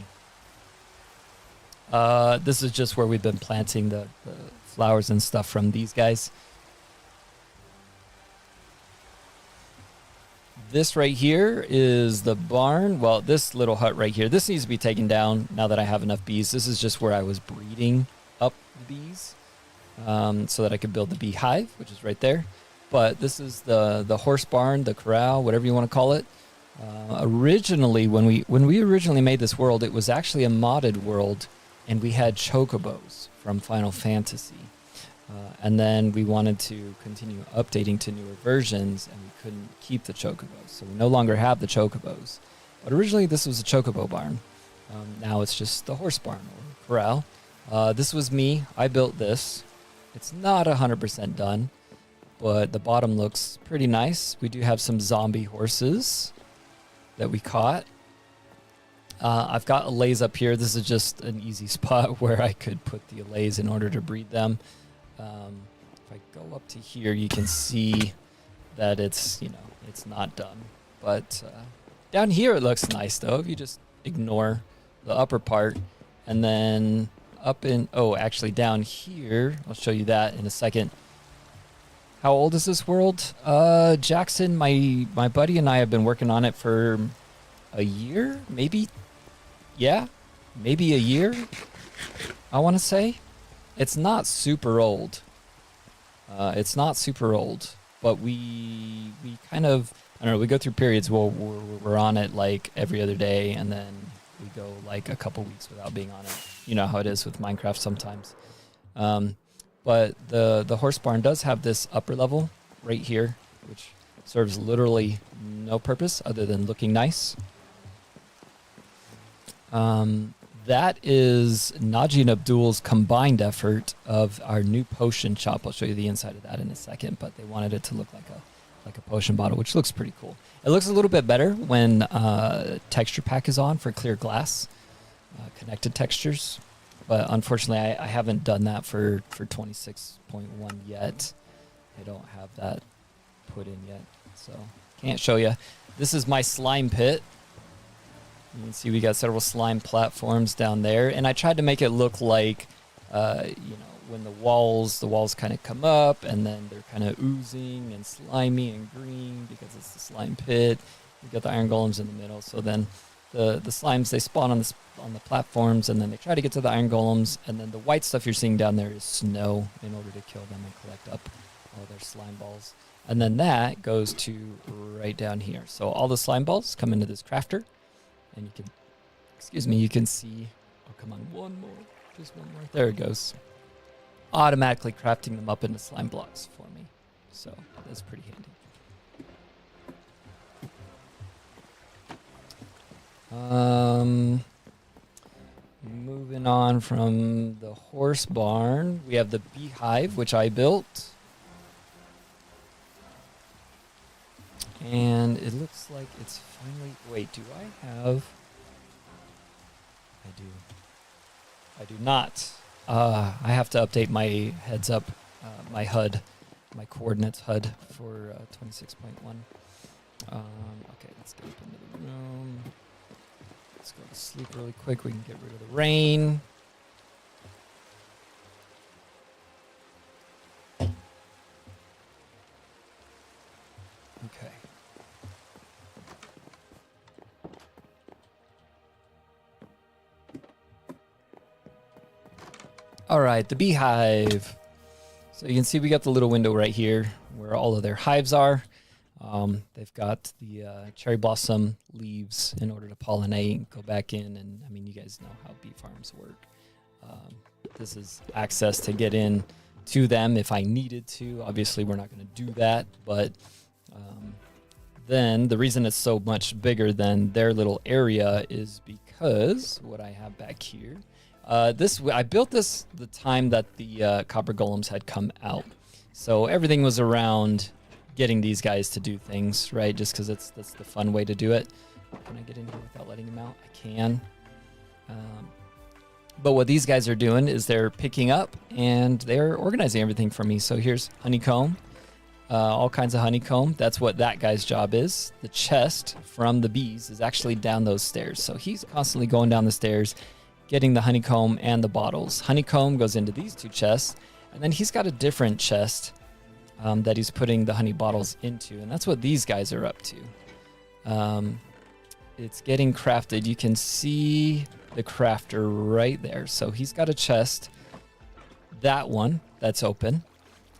This is just where we've been planting the flowers and stuff from these guys. This right here is the barn. Well, this little hut right here. This needs to be taken down now that I have enough bees. This is just where I was breeding up the bees. So that I could build the beehive, which is right there. But this is the horse barn, the corral, whatever you want to call it. Originally, when we originally made this world, it was actually a modded world, and we had chocobos from Final Fantasy. And then we wanted to continue updating to newer versions, and we couldn't keep the chocobos, so we no longer have the chocobos. But originally, this was a chocobo barn. Now it's just the horse barn or corral. This was me. I built this. It's not 100% done, but the bottom looks pretty nice. We do have some zombie horses that we caught. I've got allays up here. This is just an easy spot where I could put the allays in order to breed them. If I go up to here, you can see that it's not done. But down here it looks nice though, if you just ignore the upper part. And then actually down here, I'll show you that in a second. How old is this world? Jackson, my buddy and I have been working on it for a year, maybe. Yeah, maybe a year, I want to say. It's not super old. But we kind of, I don't know, we go through periods where we're on it like every other day, and then we go like a couple weeks without being on it. You know how it is with Minecraft sometimes. But the horse barn does have this upper level right here, which serves literally no purpose other than looking nice. That is Naji and Abdul's combined effort of our new potion shop. I'll show you the inside of that in a second, but they wanted it to look like a potion bottle, which looks pretty cool. It looks a little bit better when texture pack is on for clear glass, connected textures. But unfortunately, I haven't done that for 26.1 yet. I don't have that put in yet, so can't show you. This is my slime pit. You can see we got several slime platforms down there, and I tried to make it look like, when the walls kind of come up, and then they're kind of oozing and slimy and green because it's the slime pit. We got the iron golems in the middle, so then the slimes, they spawn on the platforms, and then they try to get to the iron golems, and then the white stuff you're seeing down there is snow in order to kill them and collect up all their slime balls. And then that goes to right down here. So all the slime balls come into this crafter. And you can see, oh, come on, one more, just one more. There it goes. Automatically crafting them up into slime blocks for me. So that's pretty handy. Moving on from the horse barn, we have the beehive, which I built. And it looks like it's finally... Wait, do I have... I do not. I have to update my heads up, my HUD, my coordinates HUD for 26.1. Okay, let's get up into the room. Let's go to sleep really quick. We can get rid of the rain. Okay. All right, the beehive. So you can see we got the little window right here where all of their hives are. They've got the cherry blossom leaves in order to pollinate, go back in, and I mean, you guys know how bee farms work. This is access to get in to them if I needed to. Obviously, we're not going to do that, but then the reason it's so much bigger than their little area is because what I have back here. I built this the time that the copper golems had come out, so everything was around getting these guys to do things, right? Just because that's the fun way to do it. Can I get in here without letting them out? I can. But what these guys are doing is they're picking up and they're organizing everything for me. So here's honeycomb, all kinds of honeycomb. That's what that guy's job is. The chest from the bees is actually down those stairs. So he's constantly going down the stairs, getting the honeycomb and the bottles. Honeycomb goes into these two chests, and then he's got a different chest that he's putting the honey bottles into, and that's what these guys are up to. It's getting crafted. You can see the crafter right there. So he's got a chest, that one that's open,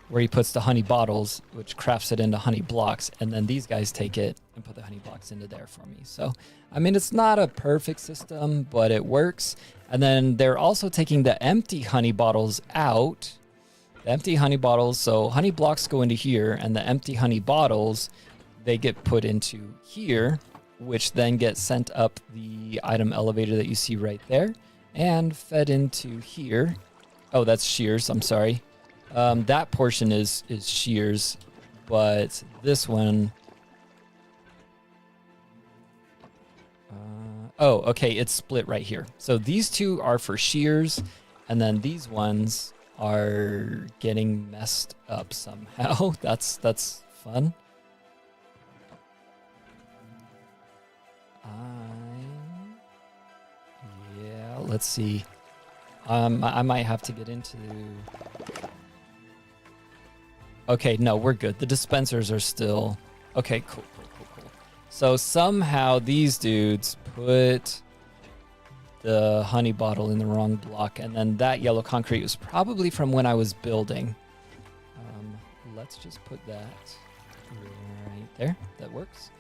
where he puts the honey bottles, which crafts it into honey blocks, and then these guys take it and put the honey blocks into there for me. So, I mean, it's not a perfect system, but it works. And then they're also taking the empty honey bottles out. The empty honey bottles, so honey blocks go into here, and the empty honey bottles, they get put into here, which then get sent up the item elevator that you see right there, and fed into here. Oh, that's shears, I'm sorry. That portion is shears, but this one... oh, okay, it's split right here. So these two are for shears, and then these ones are getting messed up somehow. That's fun. Yeah, let's see. I might have to get into... Okay, no, we're good. The dispensers are still... Okay, cool. So somehow these dudes put the honey bottle in the wrong block, and then that yellow concrete was probably from when I was building. Let's just put that right there. That works.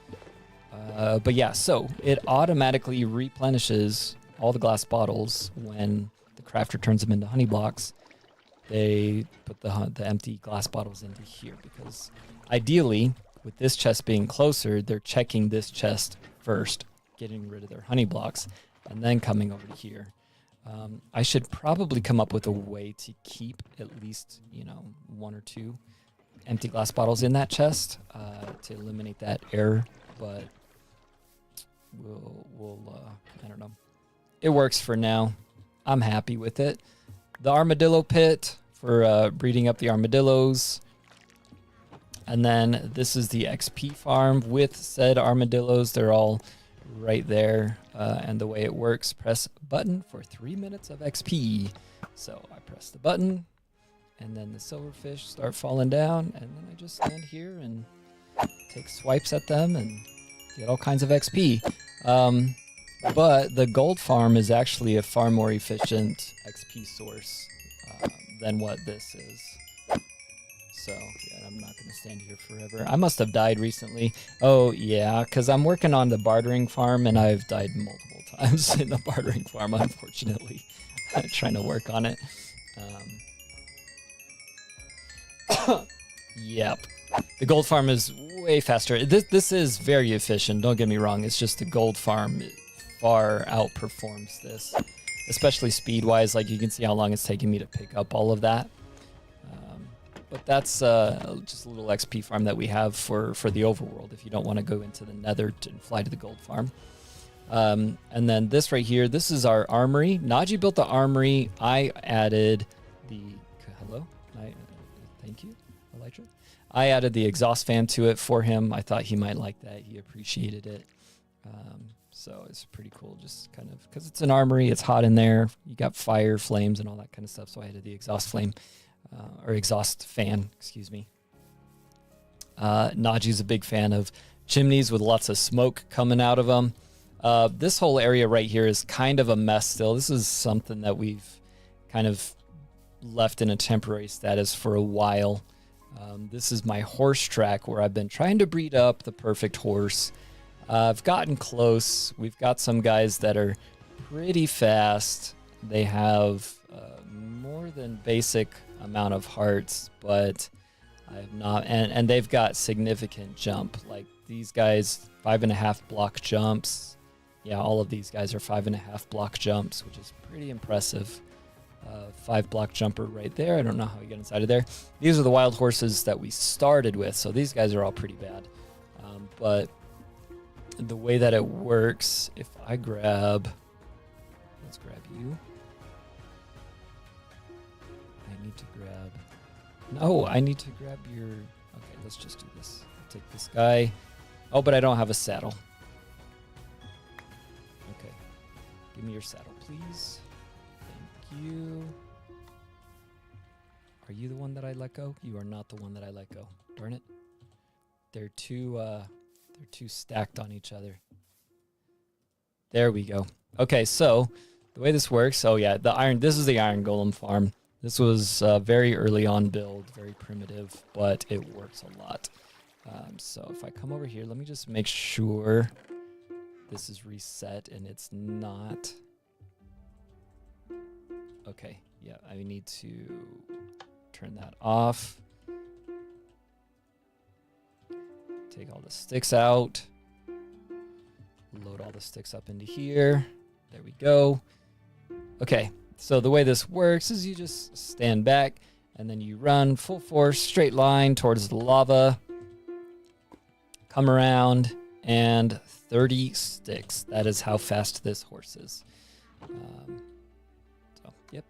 But yeah, so it automatically replenishes all the glass bottles when the crafter turns them into honey blocks. They put the empty glass bottles into here because ideally with this chest being closer, they're checking this chest first, getting rid of their honey blocks, and then coming over to here. I should probably come up with a way to keep at least, 1 or 2 empty glass bottles in that chest to eliminate that error, but we'll I don't know. It works for now. I'm happy with it. The armadillo pit for breeding up the armadillos. And then this is the XP farm with said armadillos. They're all right there. And the way it works, press button for 3 minutes of XP. So I press the button, and then the silverfish start falling down, and then I just stand here and take swipes at them and get all kinds of XP. But the gold farm is actually a far more efficient XP source than what this is. So, yeah, I'm not going to stand here forever. I must have died recently. Oh, yeah, because I'm working on the bartering farm, and I've died multiple times in the bartering farm, unfortunately. Trying to work on it. Yep. The gold farm is way faster. This is very efficient, don't get me wrong. It's just the gold farm far outperforms this, especially speed-wise. Like, you can see how long it's taking me to pick up all of that. But that's just a little XP farm that we have for the overworld if you don't want to go into the nether and fly to the gold farm. And then this right here, this is our armory. Naji built the armory. I added the... Hello? Thank you, Elytra. I added the exhaust fan to it for him. I thought he might like that. He appreciated it. So it's pretty cool, just kind of... Because it's an armory, it's hot in there. You got fire, flames, and all that kind of stuff. So I added the exhaust flame. Or exhaust fan, excuse me. Naji's a big fan of chimneys with lots of smoke coming out of them. This whole area right here is kind of a mess still. This is something that we've kind of left in a temporary status for a while. This is my horse track where I've been trying to breed up the perfect horse. I've gotten close. We've got some guys that are pretty fast. They have more than basic amount of hearts, but I have not, and they've got significant jump. Like these guys, 5.5 block jumps. Yeah, all of these guys are 5.5 block jumps, which is pretty impressive. 5 block jumper right there. I don't know how you get inside of there. These are the wild horses that we started with, so these guys are all pretty bad. But the way that it works, if I grab, let's grab you. I need to grab, no, I need to grab your, okay, let's just do this. I'll take this guy. Oh, but I don't have a saddle. Okay, give me your saddle, please. Thank you. Are you the one that I let go? You are not the one that I let go. Darn it. They're too stacked on each other. There we go. Okay, so the way this works, oh yeah, this is the iron golem farm. This was very early on build, very primitive, but it works a lot. So if I come over here, let me just make sure this is reset and it's not. Okay, yeah, I need to turn that off. Take all the sticks out. Load all the sticks up into here. There we go. Okay. So the way this works is you just stand back and then you run full force, straight line towards the lava. Come around and 30 sticks. That is how fast this horse is. So, yep.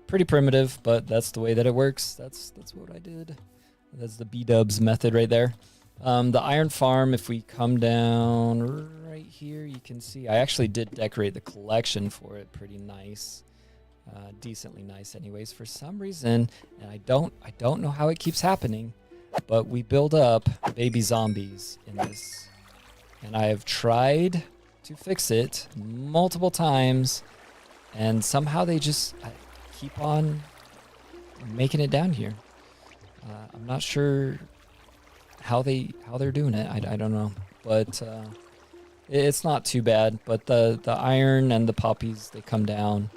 Pretty primitive, but that's the way that it works. That's what I did. That's the B-dubs method right there. The iron farm, if we come down right here, you can see I actually did decorate the collection for it pretty nice. Decently nice anyways. For some reason, and I don't know how it keeps happening, but we build up baby zombies in this. And I have tried to fix it multiple times, and somehow they just keep on making it down here. I'm not sure how they're doing it. I don't know, but it's not too bad. But the iron and the poppies, they come down.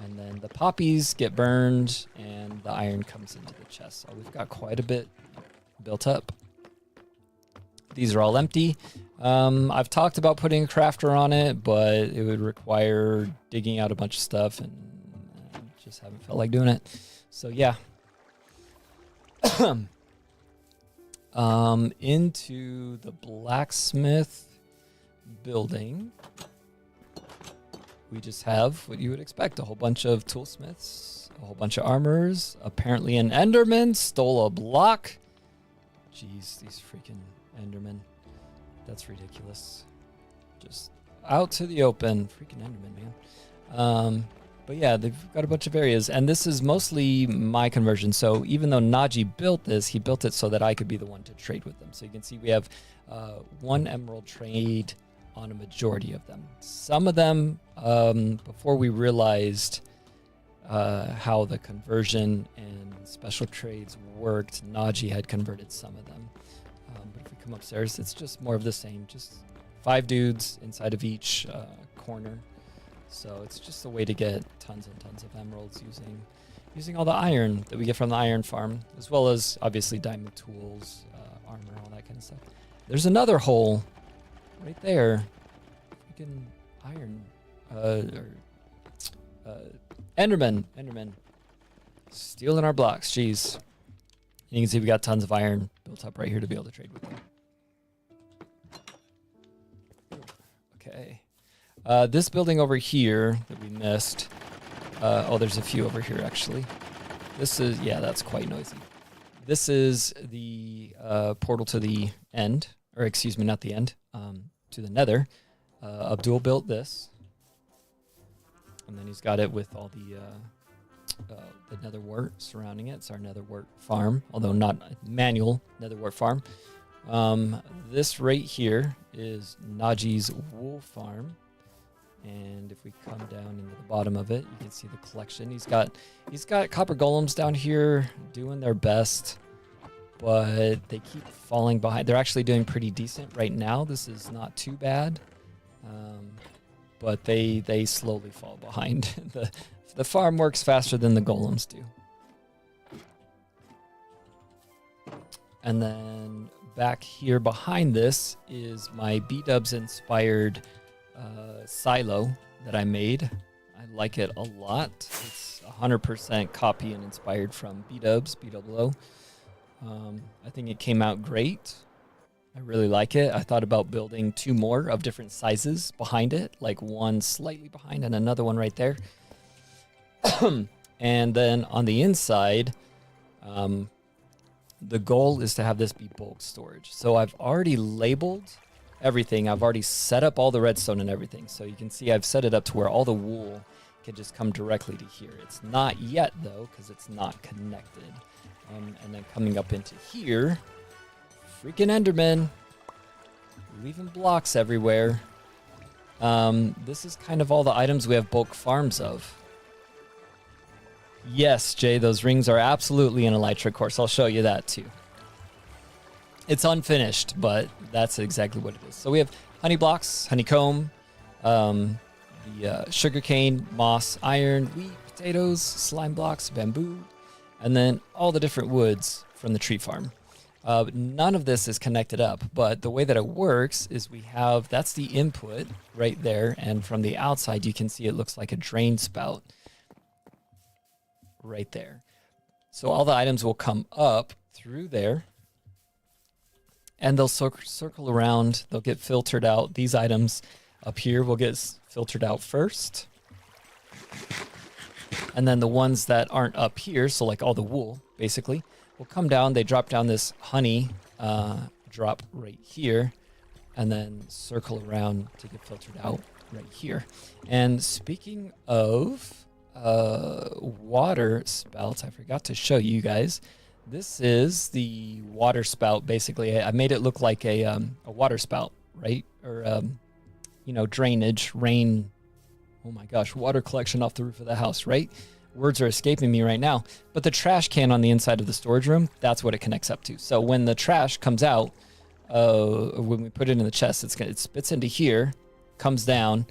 And then the poppies get burned, and the iron comes into the chest. So we've got quite a bit built up. These are all empty. I've talked about putting a crafter on it, but it would require digging out a bunch of stuff, and I just haven't felt like doing it. So yeah. Into the blacksmith building, we just have what you would expect: a whole bunch of toolsmiths, a whole bunch of armors. Apparently an Enderman stole a block. Jeez, these freaking Endermen. That's ridiculous. Just out to the open. Freaking Enderman, man. But yeah, they've got a bunch of areas, and this is mostly my conversion. So even though Naji built this, he built it so that I could be the one to trade with them. So you can see we have 1 emerald trade on a majority of them. Some of them, before we realized how the conversion and special trades worked, Naji had converted some of them. But if we come upstairs, it's just more of the same. Just 5 dudes inside of each corner. So it's just a way to get tons and tons of emeralds using all the iron that we get from the iron farm, as well as obviously diamond tools, armor, all that kind of stuff. There's another hole right there. Freaking iron, Enderman, stealing our blocks. Jeez. And you can see we got tons of iron built up right here to be able to trade with them. Okay. This building over here that we missed. Oh, there's a few over here, actually. This is, yeah, that's quite noisy. This is the portal to the end, or excuse me, not the end, to the nether. Abdul built this. And then he's got it with all the nether wart surrounding it. It's our nether wart farm, although not a manual nether wart farm. This right here is Naji's wool farm. And if we come down into the bottom of it, you can see the collection. He's got copper golems down here doing their best, but they keep falling behind. They're actually doing pretty decent right now. This is not too bad, but they slowly fall behind. The farm works faster than the golems do. And then back here behind this is my B-dubs inspired silo that I made. I like it a lot. It's 100% copy and inspired from B-dubs, B-double-O. I think it came out great. I really like it. I thought about building 2 more of different sizes behind it, like one slightly behind and another one right there. And then on the inside, the goal is to have this be bulk storage. So I've already labeled everything. I've already set up all the redstone and everything. So you can see I've set it up to where all the wool can just come directly to here. It's not yet though, because it's not connected. And then coming up into here, freaking Enderman, leaving blocks everywhere. This is kind of all the items we have bulk farms of. Yes, Jay, those rings are absolutely an elytra course. I'll show you that too. It's unfinished, but that's exactly what it is. So we have honey blocks, honeycomb, the sugarcane, moss, iron, wheat, potatoes, slime blocks, bamboo, and then all the different woods from the tree farm. None of this is connected up, but the way that it works is we have, that's the input right there, and from the outside you can see it looks like a drain spout right there. So all the items will come up through there, and they'll circle around. They'll get filtered out. These items up here will get filtered out first. And then the ones that aren't up here, so like all the wool, basically, will come down. They drop down this honey drop right here, and then circle around to get filtered out right here. And speaking of water spouts, I forgot to show you guys. This is the water spout. Basically, I made it look like a water spout, right? Or you know, drainage, rain. Oh my gosh, water collection off the roof of the house, right? Words are escaping me right now. But the trash can on the inside of the storage room, that's what it connects up to. So when the trash comes out, when we put it in the chest, it spits into here, comes down,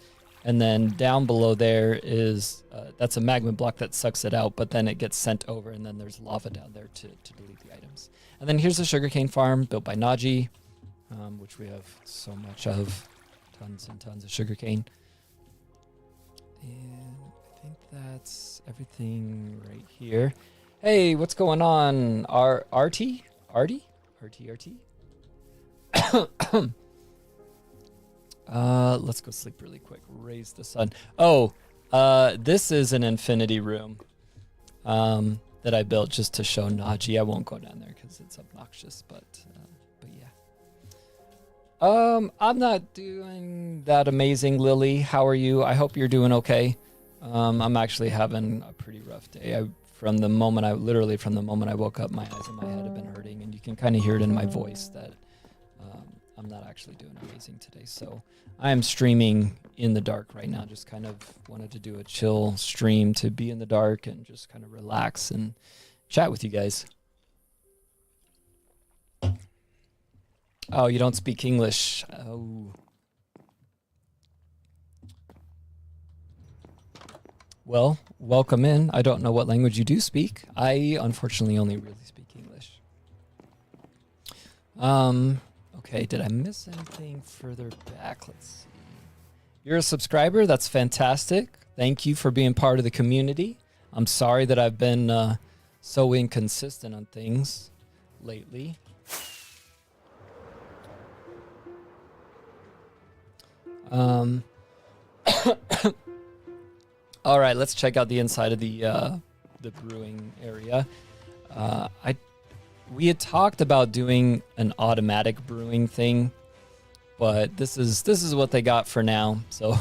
and then down below there is, that's a magma block that sucks it out, but then it gets sent over, and then there's lava down there to delete the items. And then here's the sugarcane farm built by Naji. which we have so much of, tons and tons of sugarcane. And I think that's everything right here. Hey, what's going on? RT? Artie? RT? Let's go sleep really quick. Raise the sun. Oh, this is an infinity room that I built just to show Najee. I won't go down there because it's obnoxious, but yeah. I'm not doing that amazing, Lily. How are you? I hope you're doing okay. I'm actually having a pretty rough day. From the moment I woke up, my eyes and my head have been hurting, and you can kind of hear it in my voice that I'm not actually doing amazing today. So I am streaming in the dark right now. Just kind of wanted to do a chill stream to be in the dark and just kind of relax and chat with you guys. Oh, you don't speak English. Oh. Well, welcome in. I don't know what language you do speak. I unfortunately only really speak English. Okay, did I miss anything further back? Let's see. You're a subscriber? That's fantastic. Thank you for being part of the community. I'm sorry that I've been so inconsistent on things lately. All right, let's check out the inside of the brewing area. We had talked about doing an automatic brewing thing, but this is what they got for now. So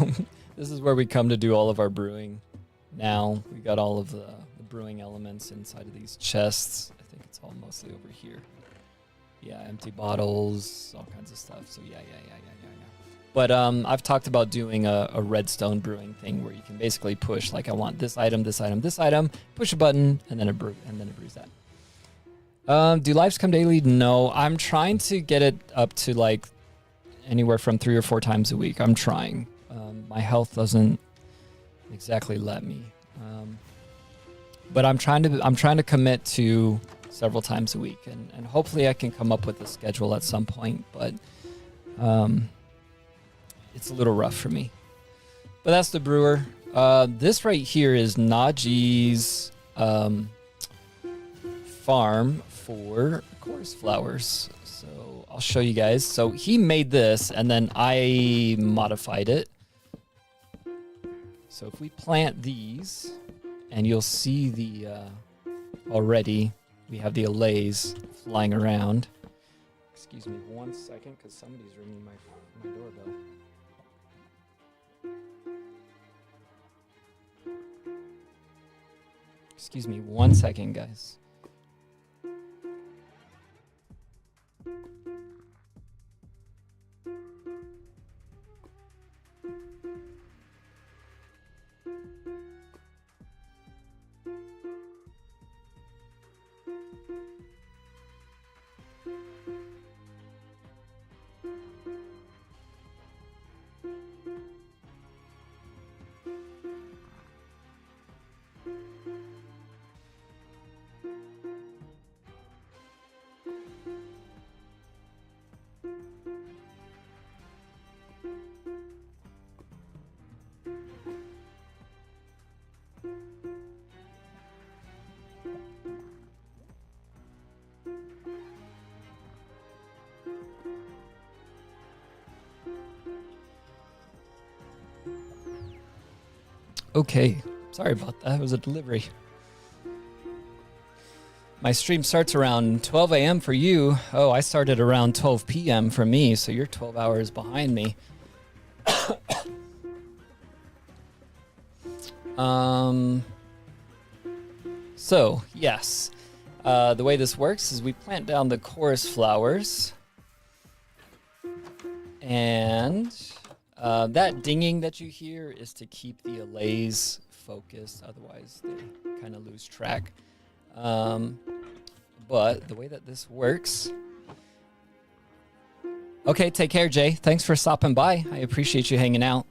this is where we come to do all of our brewing now. We got all of the brewing elements inside of these chests. I think it's all mostly over here. Yeah, empty bottles, all kinds of stuff. So yeah. But I've talked about doing a redstone brewing thing where you can basically push, like, I want this item, this item, this item, push a button, and then it brews that. Do lives come daily? No, I'm trying to get it up to like anywhere from 3 or 4 times a week. I'm trying. My health doesn't exactly let me. But I'm trying to commit to several times a week, and hopefully I can come up with a schedule at some point. But it's a little rough for me. But that's the brewer. This right here is Najee's farm for chorus flowers. So I'll show you guys. So he made this and then I modified it. So if we plant these, and you'll see the already we have the allays flying around. Excuse me 1 second because somebody's ringing my doorbell. Excuse me 1 second, guys. Okay, sorry about that. It was a delivery. My stream starts around 12 a.m. for you. Oh, I started around 12 p.m. for me, so you're 12 hours behind me. So, yes. The way this works is we plant down the chorus flowers. And that dinging that you hear is to keep the allays focused. Otherwise, they kind of lose track. But the way that this works... Okay, take care, Jay. Thanks for stopping by. I appreciate you hanging out.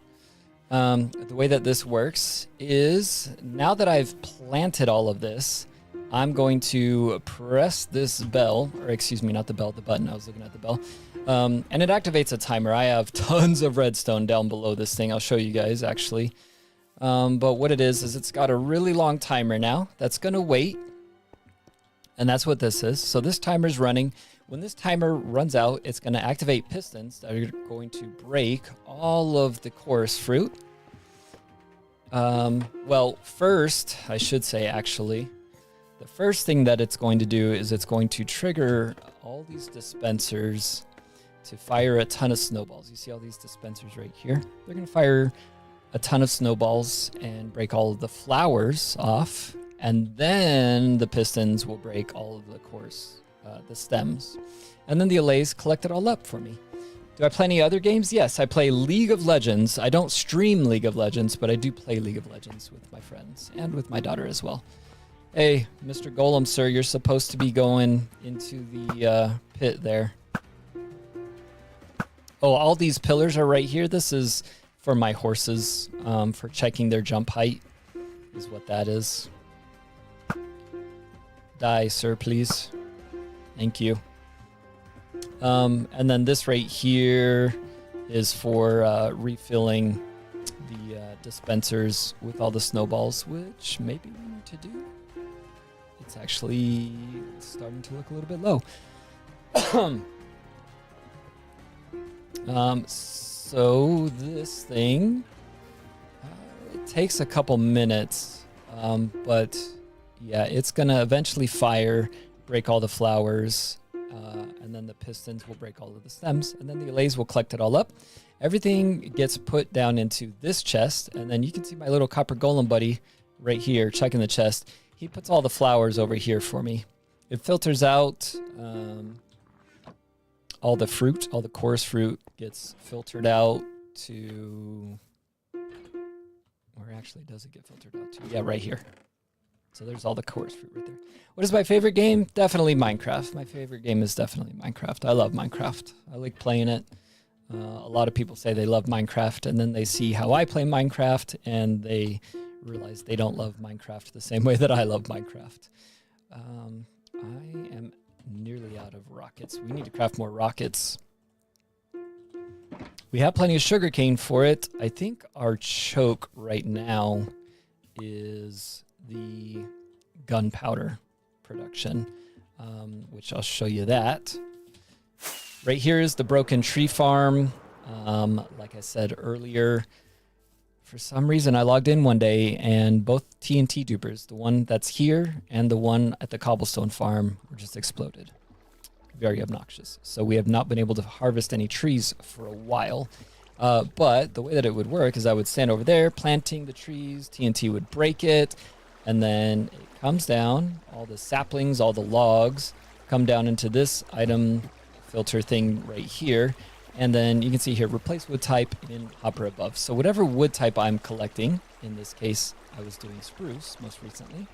The way that this works is now that I've planted all of this, I'm going to press this bell, or excuse me, not the bell, the button. I was looking at the bell. And it activates a timer. I have tons of redstone down below this thing. I'll show you guys, actually. But what it is it's got a really long timer now that's going to wait. And that's what this is. So this timer's running. When this timer runs out, it's going to activate pistons that are going to break all of the chorus fruit. Well, first, I should say, actually, the first thing that it's going to do is it's going to trigger all these dispensers to fire a ton of snowballs. You see all these dispensers right here? They're going to fire a ton of snowballs and break all of the flowers off. And then the pistons will break all of the course, the stems. And then the allays collect it all up for me. Do I play any other games? Yes, I play League of Legends. I don't stream League of Legends, but I do play League of Legends with my friends and with my daughter as well. Hey, Mr. Golem, sir, you're supposed to be going into the pit there. Oh, all these pillars are right here. This is for my horses, for checking their jump height, is what that is. Die, sir, please. Thank you. And then this right here is for refilling the dispensers with all the snowballs, which maybe we need to do. It's actually starting to look a little bit low. So this thing, it takes a couple minutes, but yeah, it's gonna eventually fire, break all the flowers, and then the pistons will break all of the stems, and then the allays will collect it all up. Everything gets put down into this chest, and then you can see my little copper golem buddy right here checking the chest. He puts all the flowers over here for me. It filters out all the fruit, all the coarse fruit gets filtered out to... Where actually does it get filtered out to? Yeah, right here. So there's all the coarse fruit right there. What is my favorite game? Definitely Minecraft. My favorite game is definitely Minecraft. I love Minecraft. I like playing it. A lot of people say they love Minecraft, and then they see how I play Minecraft, and they realize they don't love Minecraft the same way that I love Minecraft. I am nearly out of rockets. We need to craft more rockets. We have plenty of sugarcane for it. I think our choke right now is the gunpowder production, which I'll show you that. Right here is the broken tree farm. Like I said earlier, for some reason I logged in one day and both TNT dupers, the one that's here and the one at the cobblestone farm, were just exploded. Very obnoxious. So we have not been able to harvest any trees for a while. But the way that it would work is I would stand over there planting the trees, TNT would break it, and then it comes down, all the saplings, all the logs come down into this item filter thing right here. And then you can see here, replace wood type in hopper above. So whatever wood type I'm collecting, in this case, I was doing spruce most recently,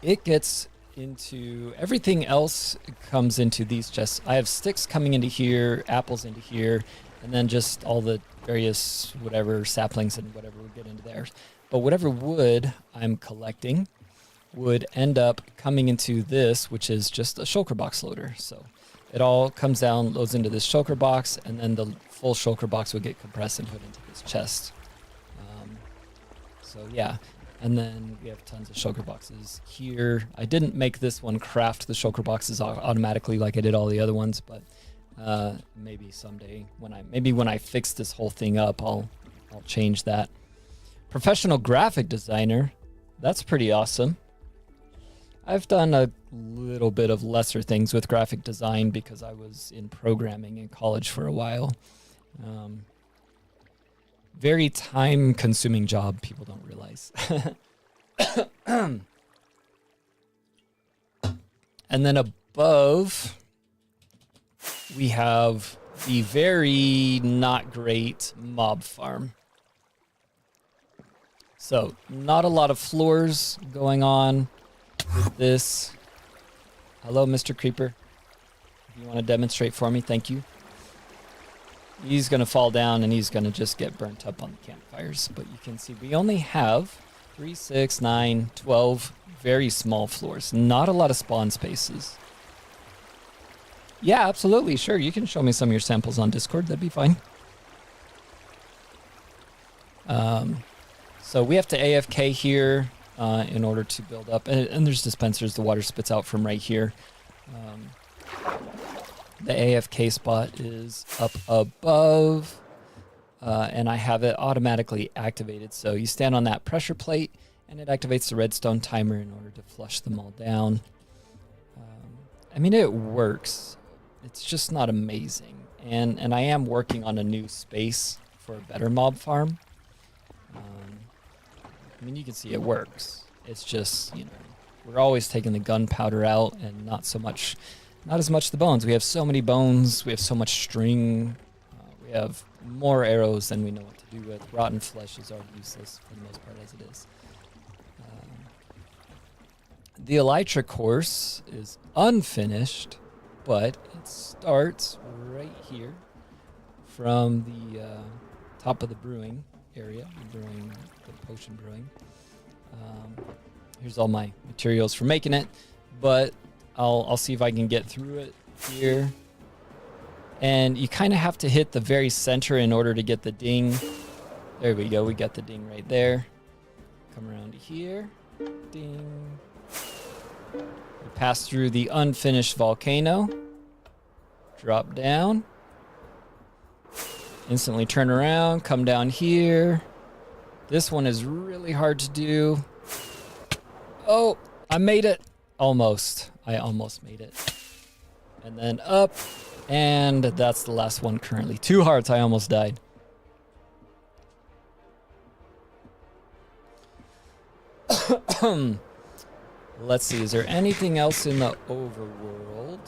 it gets into, everything else comes into these chests. I have sticks coming into here, apples into here, and then just all the various whatever saplings and whatever would get into there. But whatever wood I'm collecting would end up coming into this, which is just a shulker box loader. So it all comes down, loads into this shulker box, and then the full shulker box would get compressed and put into this chest. So yeah, and then we have tons of shulker boxes here. I didn't make this one craft the shulker boxes automatically like I did all the other ones, but maybe someday when I fix this whole thing up, I'll change that. Professional graphic designer, that's pretty awesome. I've done a little bit of lesser things with graphic design because I was in programming in college for a while. Very time-consuming job, people don't realize. And then above, we have the very not great mob farm. So, not a lot of floors going on with this. Hello, Mr. Creeper. If you want to demonstrate for me, thank you. He's going to fall down and he's going to just get burnt up on the campfires. But you can see we only have 3, 6, 9, 12 very small floors, not a lot of spawn spaces. Yeah, absolutely. Sure, you can show me some of your samples on Discord. That'd be fine. So we have to AFK here in order to build up. And there's dispensers the water spits out from right here. The AFK spot is up above. And I have it automatically activated. So you stand on that pressure plate and it activates the redstone timer in order to flush them all down. I mean, it works. It's just not amazing. And I am working on a new space for a better mob farm. I mean, you can see it works. It's just, you know, we're always taking the gunpowder out and not as much the bones. We have so many bones. We have so much string. We have more arrows than we know what to do with. Rotten flesh is already useless for the most part as it is. The Elytra course is unfinished, but it starts right here from the top of the brewing area, the potion brewing. Here's all my materials for making it, but I'll see if I can get through it here. And you kind of have to hit the very center in order to get the ding. There we go, we got the ding right there. Come around here, ding. We pass through the unfinished volcano. Drop down. Instantly turn around, come down here. This one is really hard to do. Oh, I made it. Almost. I almost made it. And then up. And that's the last one currently. 2 hearts, I almost died. Let's see, is there anything else in the overworld?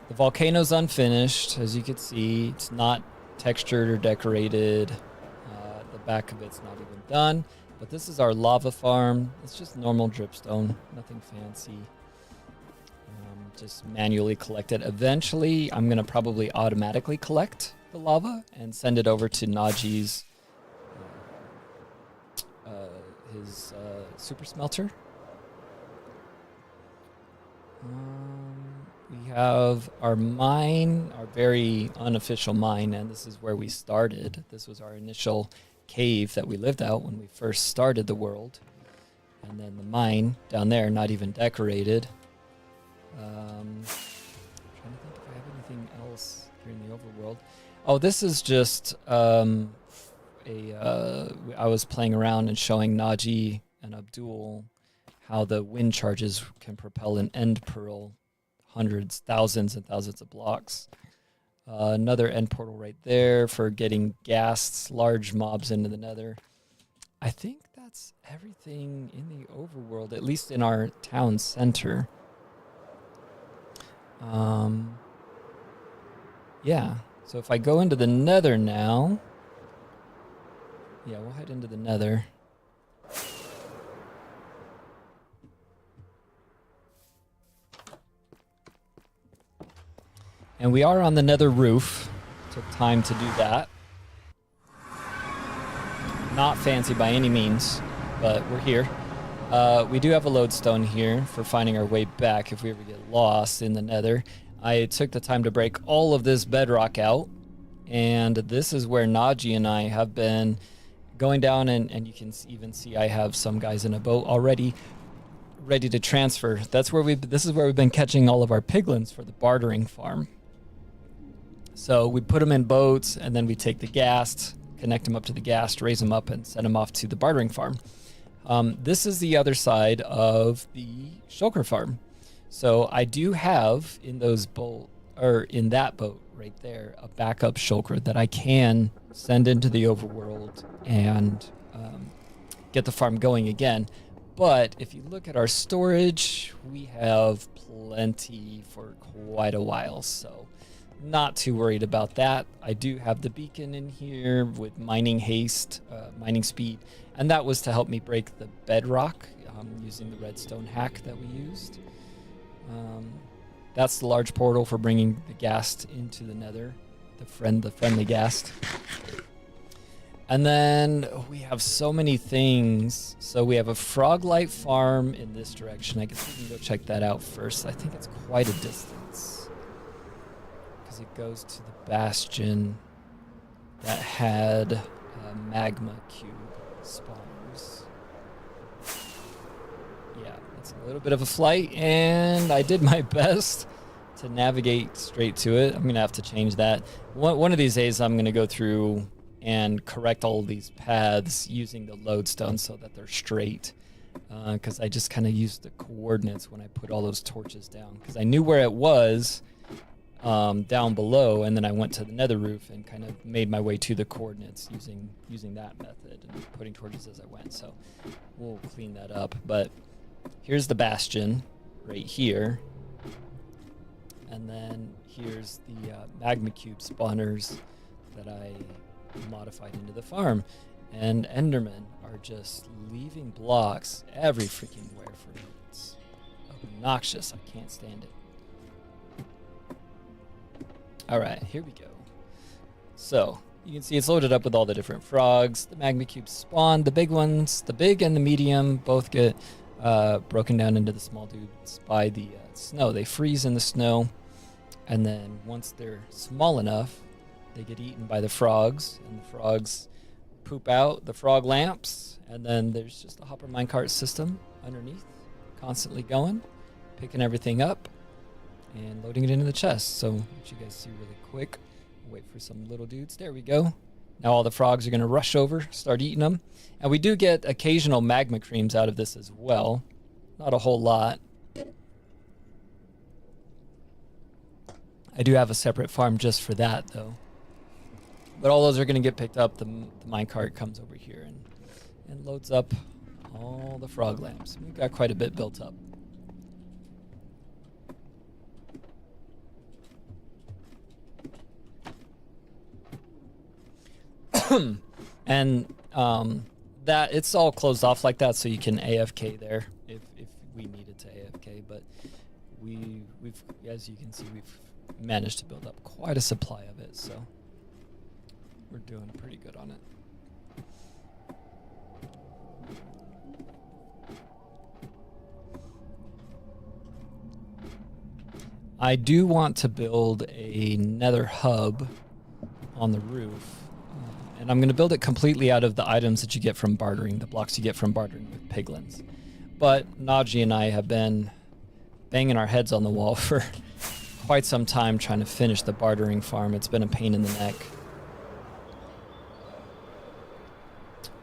The volcano's unfinished, as you can see. It's not textured or decorated. The back of it's not even done. But this is our lava farm. It's just normal dripstone, nothing fancy. Just manually collect it. Eventually, I'm going to probably automatically collect the lava and send it over to Najee's his super smelter. We have our mine, our very unofficial mine, and this is where we started. This was our initial cave that we lived out when we first started the world. And then the mine down there, not even decorated. I'm trying to think if I have anything else here in the overworld. Oh, this is just I was playing around and showing Najee and Abdul how the wind charges can propel an end pearl hundreds, thousands and thousands of blocks. Another end portal right there for getting ghasts, large mobs into the nether. I think that's everything in the overworld, at least in our town center. Yeah, so if I go into the nether now, yeah, we'll head into the nether. And we are on the nether roof. Took time to do that. Not fancy by any means, but we're here. We do have a lodestone here for finding our way back if we ever get lost in the nether. I took the time to break all of this bedrock out, and this is where Najee and I have been going down, and you can even see I have some guys in a boat already ready to transfer. This is where we've been catching all of our piglins for the bartering farm. So we put them in boats, and then we take the ghast, connect them up to the ghast, raise them up, and send them off to the bartering farm. This is the other side of the shulker farm. So I do have in in that boat right there a backup shulker that I can send into the overworld and get the farm going again. But if you look at our storage, we have plenty for quite a while, so not too worried about that. I do have the beacon in here with mining haste, mining speed, and that was to help me break the bedrock using the redstone hack that we used. That's the large portal for bringing the ghast into the nether, the friendly ghast. And then we have so many things. So we have a Froglight farm in this direction. I guess we can go check that out first. I think it's quite a distance because it goes to the bastion that had magma cube spawners. Yeah, it's a little bit of a flight, and I did my best to navigate straight to it. I'm going to have to change that. One of these days, I'm going to go through and correct all of these paths using the lodestone so that they're straight. Because I just kind of used the coordinates when I put all those torches down. Because I knew where it was down below, and then I went to the nether roof and kind of made my way to the coordinates using that method and putting torches as I went. So we'll clean that up. But here's the bastion right here. And then here's the magma cube spawners that I modified into the farm. And Endermen are just leaving blocks every freaking where for me. It's obnoxious. I can't stand it. All right, here we go. So you can see it's loaded up with all the different frogs. The magma cubes spawn. The big ones, the big and the medium, both get broken down into the small dudes by the snow. They freeze in the snow, and then once they're small enough, they get eaten by the frogs, and the frogs poop out the frog lamps, and then there's just a hopper minecart system underneath, constantly going, picking everything up, and loading it into the chest. So let you guys see really quick. Wait for some little dudes. There we go. Now all the frogs are going to rush over, start eating them. And we do get occasional magma creams out of this as well. Not a whole lot. I do have a separate farm just for that, though. But all those are going to get picked up. The minecart comes over here and loads up all the frog lamps. We've got quite a bit built up. And that it's all closed off like that, so you can AFK there if we needed to AFK. But we've, as you can see, we've managed to build up quite a supply of it, so we're doing pretty good on it. I do want to build a nether hub on the roof, and I'm going to build it completely out of the items that you get from bartering, the blocks you get from bartering with piglins. But Naji and I have been banging our heads on the wall for quite some time trying to finish the bartering farm. It's been a pain in the neck.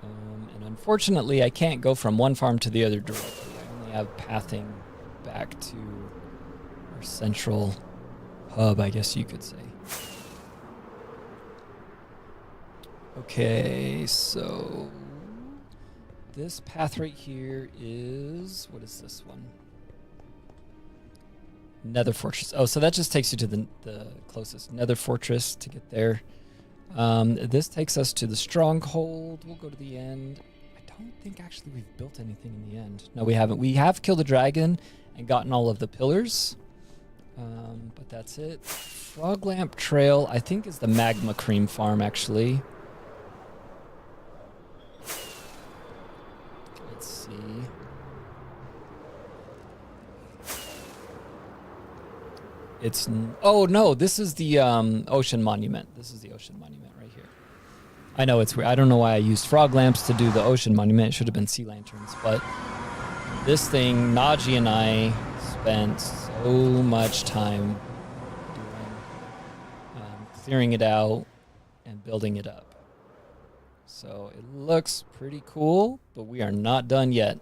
And unfortunately, I can't go from one farm to the other directly. I only have pathing back to our central hub, I guess you could say. Okay, so this path right here is, what is this one? Nether Fortress. Oh, so that just takes you to the closest Nether Fortress to get there. This takes us to the stronghold. We'll go to the end. I don't think actually we've built anything in the end. No, we haven't. We have killed a dragon and gotten all of the pillars. But that's it. Frog Lamp Trail, I think, is the Magma Cream farm, actually. Let's see. It's, oh no, this is the Ocean Monument. This is the Ocean Monument right here. I know it's weird. I don't know why I used frog lamps to do the Ocean Monument. It should have been sea lanterns, but this thing, Naji and I spent so much time doing, clearing it out and building it up. So it looks pretty cool, but we are not done yet.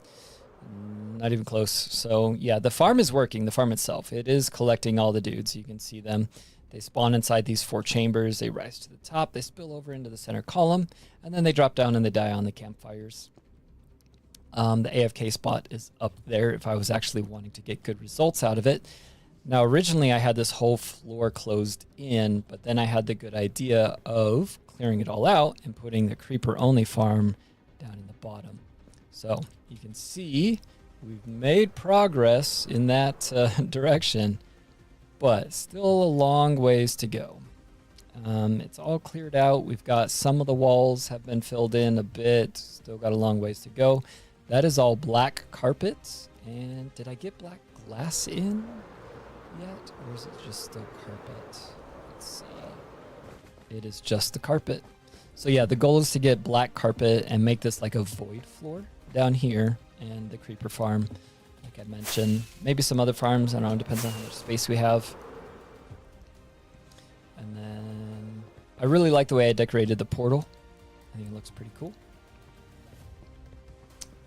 Not even close. So yeah, the farm is working, the farm itself. It is collecting all the dudes. You can see them. They spawn inside these 4 chambers. They rise to the top. They spill over into the center column, and then they drop down and they die on the campfires. The AFK spot is up there if I was actually wanting to get good results out of it. Now, originally I had this whole floor closed in, but then I had the good idea of clearing it all out and putting the creeper-only farm down in the bottom. So you can see we've made progress in that direction, but still a long ways to go. It's all cleared out. We've got some of the walls have been filled in a bit. Still got a long ways to go. That is all black carpet. And did I get black glass in yet? Or is it just still carpet? Let's see. It is just the carpet. So yeah, the goal is to get black carpet and make this like a void floor down here and the creeper farm, like I mentioned. Maybe some other farms, I don't know, depends on how much space we have. And then I really like the way I decorated the portal. I think it looks pretty cool.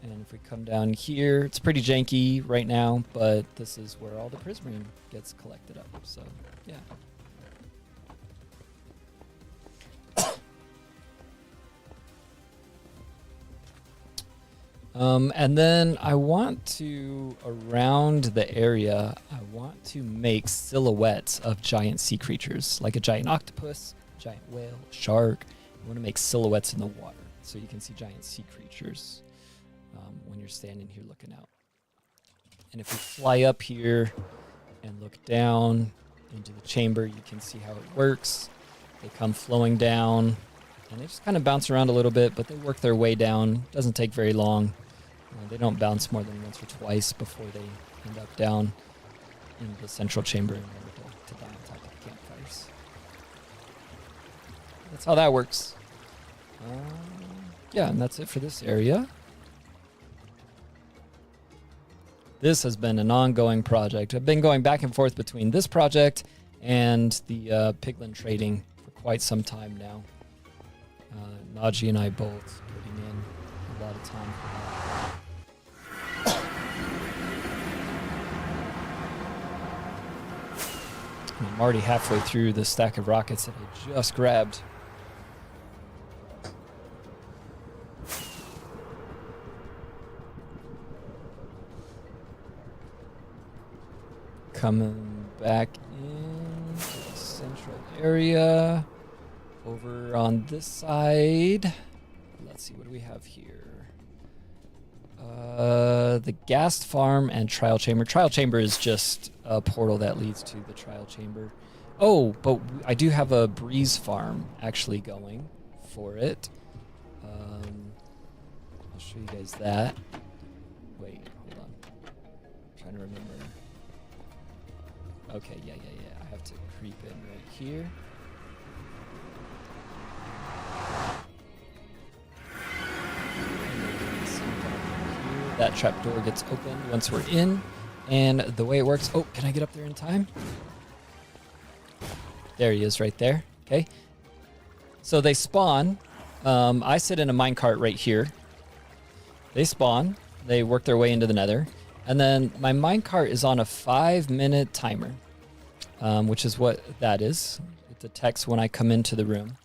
And if we come down here, it's pretty janky right now, but this is where all the prismarine gets collected up. So yeah. And then I want to, around the area, I want to make silhouettes of giant sea creatures, like a giant octopus, giant whale, shark. I want to make silhouettes in the water so you can see giant sea creatures when you're standing here looking out. And if we fly up here and look down into the chamber, you can see how it works. They come flowing down, and they just kind of bounce around a little bit, but they work their way down. Doesn't take very long. They don't bounce more than once or twice before they end up down in the central chamber in order to die on top of the campfires. That's how that works. Yeah, and that's it for this area. This has been an ongoing project. I've been going back and forth between this project and the piglin trading for quite some time now. Najee and I both putting in a lot of time for that. I'm already halfway through the stack of rockets that I just grabbed. Coming back in to the central area. Over on this side. Let's see, what do we have here? The Ghast Farm and Trial Chamber. Trial Chamber is just a portal that leads to the Trial Chamber. Oh, but I do have a Breeze Farm actually going for it. I'll show you guys that. Wait, hold on. I'm trying to remember. Okay, yeah. I have to creep in right here. That trapdoor gets opened once we're in, and the way it works... Oh, can I get up there in time? There he is right there. Okay. So they spawn. I sit in a minecart right here. They spawn. They work their way into the nether. And then my minecart is on a 5-minute timer, which is what that is. It detects when I come into the room.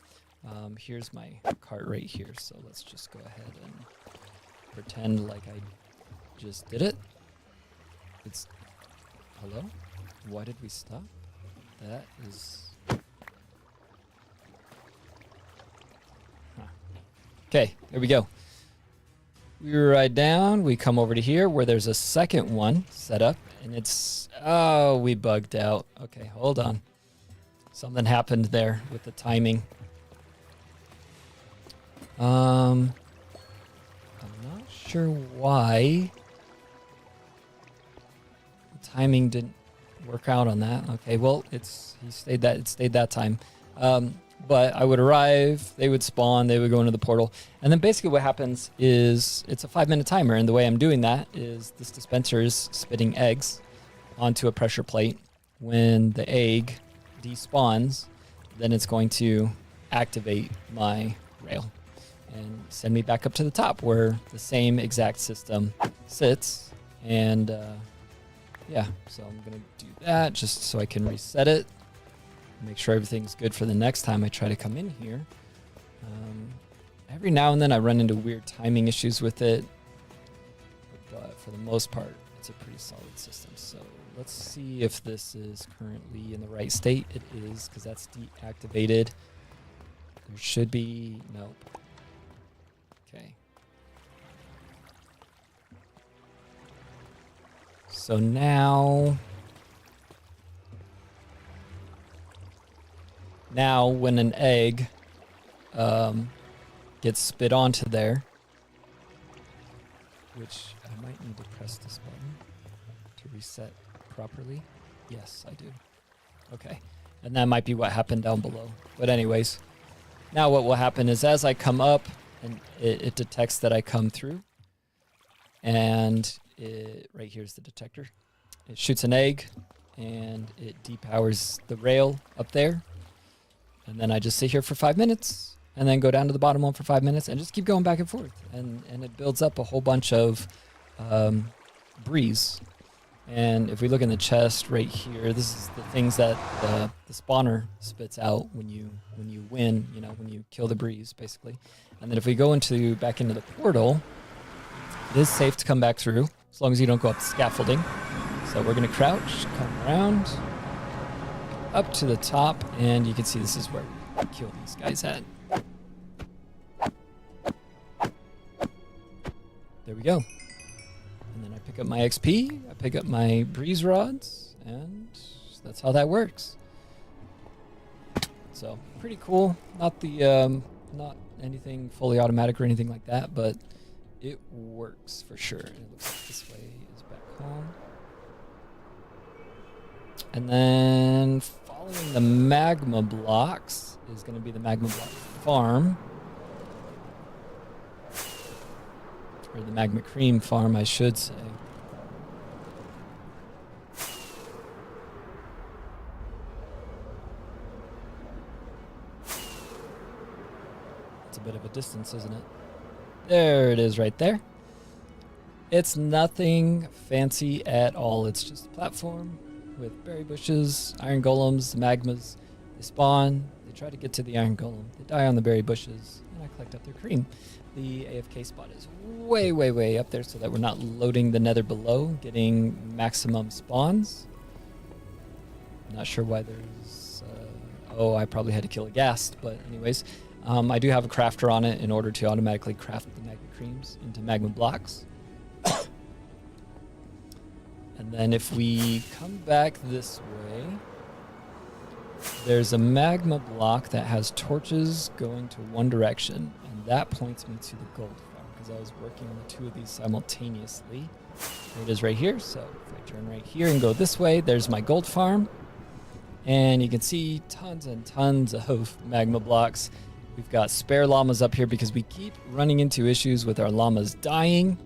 Here's my cart right here. So let's just go ahead and pretend like I just did it. It's... Hello? Why did we stop? That is... Huh. Okay, there we go. We ride down, we come over to here where there's a second one set up, and it's... Oh, we bugged out. Okay, hold on. Something happened there with the timing. I'm not sure why the timing didn't work out on that. Okay, well, it stayed that time. But I would arrive, they would spawn, they would go into the portal. And then basically what happens is it's a 5-minute timer. And the way I'm doing that is this dispenser is spitting eggs onto a pressure plate. When the egg despawns, then it's going to activate my rail and send me back up to the top where the same exact system sits. And yeah, so I'm going to do that just so I can reset it. Make sure everything's good for the next time I try to come in here. Every now and then I run into weird timing issues with it, but for the most part, it's a pretty solid system. So let's see if this is currently in the right state. It is, because that's deactivated. There should be, nope. Okay. So now... Now, when an egg gets spit onto there, which I might need to press this button to reset properly. Yes, I do. Okay. And that might be what happened down below. But anyways, now what will happen is as I come up, and it detects that I come through, and right here's the detector. It shoots an egg, and it depowers the rail up there. And then I just sit here for 5 minutes, and then go down to the bottom one for 5 minutes, and just keep going back and forth. And it builds up a whole bunch of breeze. And if we look in the chest right here, this is the things that the spawner spits out when you win, you know, when you kill the breeze, basically. And then if we go back into the portal, it is safe to come back through, as long as you don't go up the scaffolding. So we're going to crouch, come around, up to the top, and you can see this is where we kill these guys at. There we go. And then I pick up my XP, I pick up my breeze rods, and that's how that works. So pretty cool. Not not anything fully automatic or anything like that, but it works for sure. And it looks like this way is back home. And then following the magma blocks is going to be the magma block farm. Or the magma cream farm, I should say. It's a bit of a distance, isn't it? There it is right there. It's nothing fancy at all. It's just a platform with berry bushes, iron golems, the magmas. They spawn, they try to get to the iron golem. They die on the berry bushes, and I collect up their cream. The AFK spot is way, way, way up there so that we're not loading the nether below, getting maximum spawns. Not sure why there's... oh, I probably had to kill a ghast, but anyways. I do have a crafter on it in order to automatically craft the magma creams into magma blocks. And then if we come back this way, there's a magma block that has torches going to one direction. And that points me to the gold farm because I was working on the two of these simultaneously. There it is right here. So if I turn right here and go this way, there's my gold farm. And you can see tons and tons of magma blocks. We've got spare llamas up here because we keep running into issues with our llamas dying.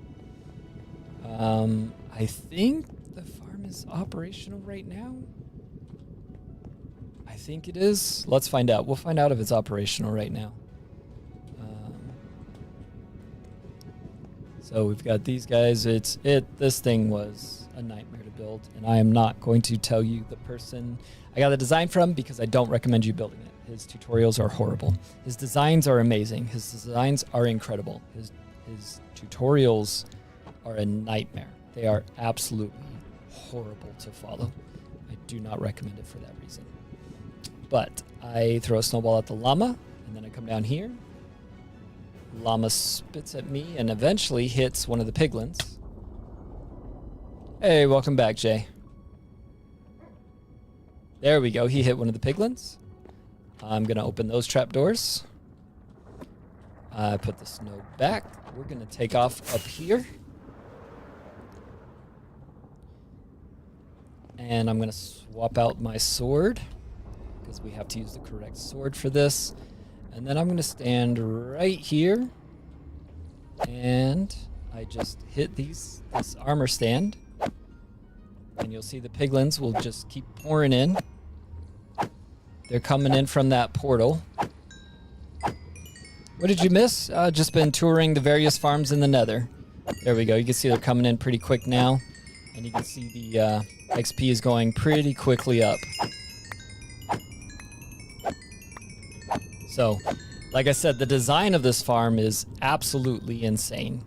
I think the farm is operational right now. I think it is. Let's find out. We'll find out if it's operational right now. So we've got these guys. This thing was a nightmare to build, and I am not going to tell you the person I got the design from because I don't recommend you building it. His tutorials are horrible. His designs are amazing. His designs are incredible. His tutorials are a nightmare. They are absolutely horrible to follow. I do not recommend it for that reason. But I throw a snowball at the llama, and then I come down here. Llama spits at me and eventually hits one of the piglins. Hey, welcome back, Jay. There we go. He hit one of the piglins. I'm going to open those trapdoors. I put the snow back. We're going to take off up here. And I'm going to swap out my sword because we have to use the correct sword for this. And then I'm going to stand right here. And I just hit this armor stand. And you'll see the piglins will just keep pouring in. They're coming in from that portal. What did you miss? Just been touring the various farms in the nether. There we go. You can see they're coming in pretty quick now. And you can see the XP is going pretty quickly up. So, like I said, the design of this farm is absolutely insane.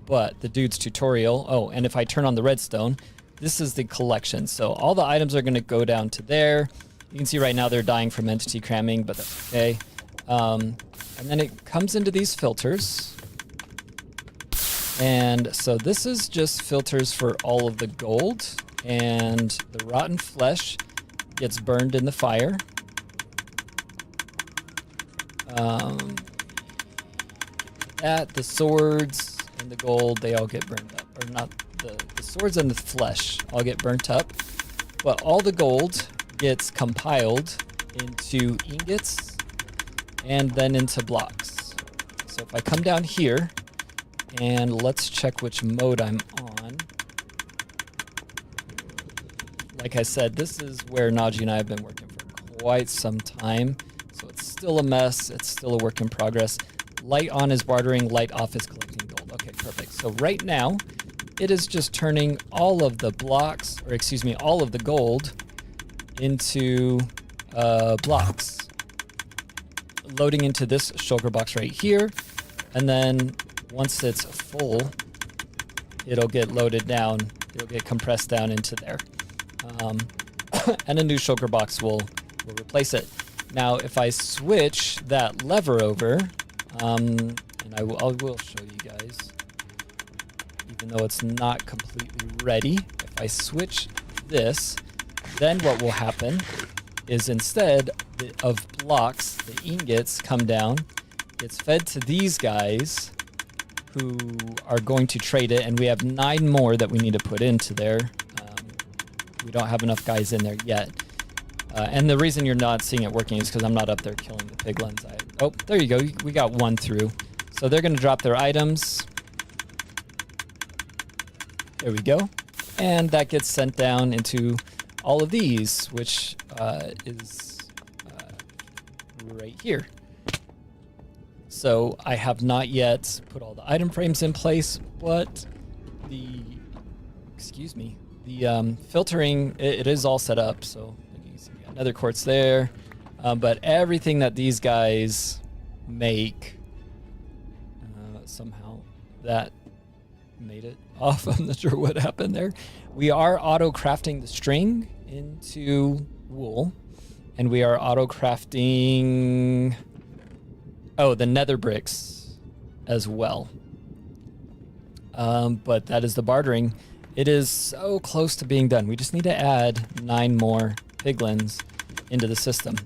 But the dude's tutorial... Oh, and if I turn on the redstone, this is the collection. So all the items are going to go down to there. You can see right now they're dying from entity cramming, but that's okay. And then it comes into these filters. And so this is just filters for all of the gold. And the rotten flesh gets burned in the fire. That, the swords and the gold, they all get burned up. Or not, the swords and the flesh all get burnt up. But all the gold gets compiled into ingots and then into blocks. So if I come down here, and let's check which mode I'm on. Like I said, this is where Naji and I have been working for quite some time. So it's still a mess. It's still a work in progress. Light on is bartering, light off is collecting gold. Okay, perfect. So right now, it is just turning all of the blocks, or excuse me, all of the gold into blocks. Loading into this shulker box right here. And then once it's full, it'll get loaded down. It'll get compressed down into there. And a new shulker box will replace it. Now, if I switch that lever over, and I will show you guys, even though it's not completely ready. If I switch this, then what will happen is instead of blocks, the ingots come down, it's fed to these guys who are going to trade it, and we have 9 more that we need to put into there. We don't have enough guys in there yet. And the reason you're not seeing it working is because I'm not up there killing the piglins. Oh, there you go. We got one through. So they're going to drop their items. There we go. And that gets sent down into all of these, which is right here. So I have not yet put all the item frames in place, but the filtering, it is all set up. So you can see another quartz there. But everything that these guys make, somehow that made it off. I'm not sure what happened there. We are auto crafting the string into wool, and we are auto crafting the nether bricks as well. But that is the bartering. It is so close to being done. We just need to add 9 more piglins into the system.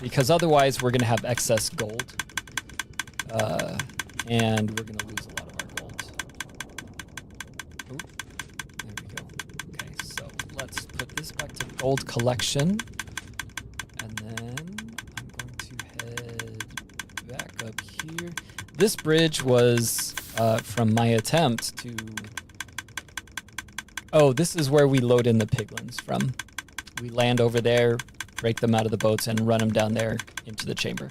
Because otherwise we're going to have excess gold. And we're going to lose a lot of our gold. Ooh, there we go. Okay, so let's put this back to gold collection. And then I'm going to head back up here. This bridge was from my attempt to... Oh, this is where we load in the piglins from. We land over there, break them out of the boats, and run them down there into the chamber.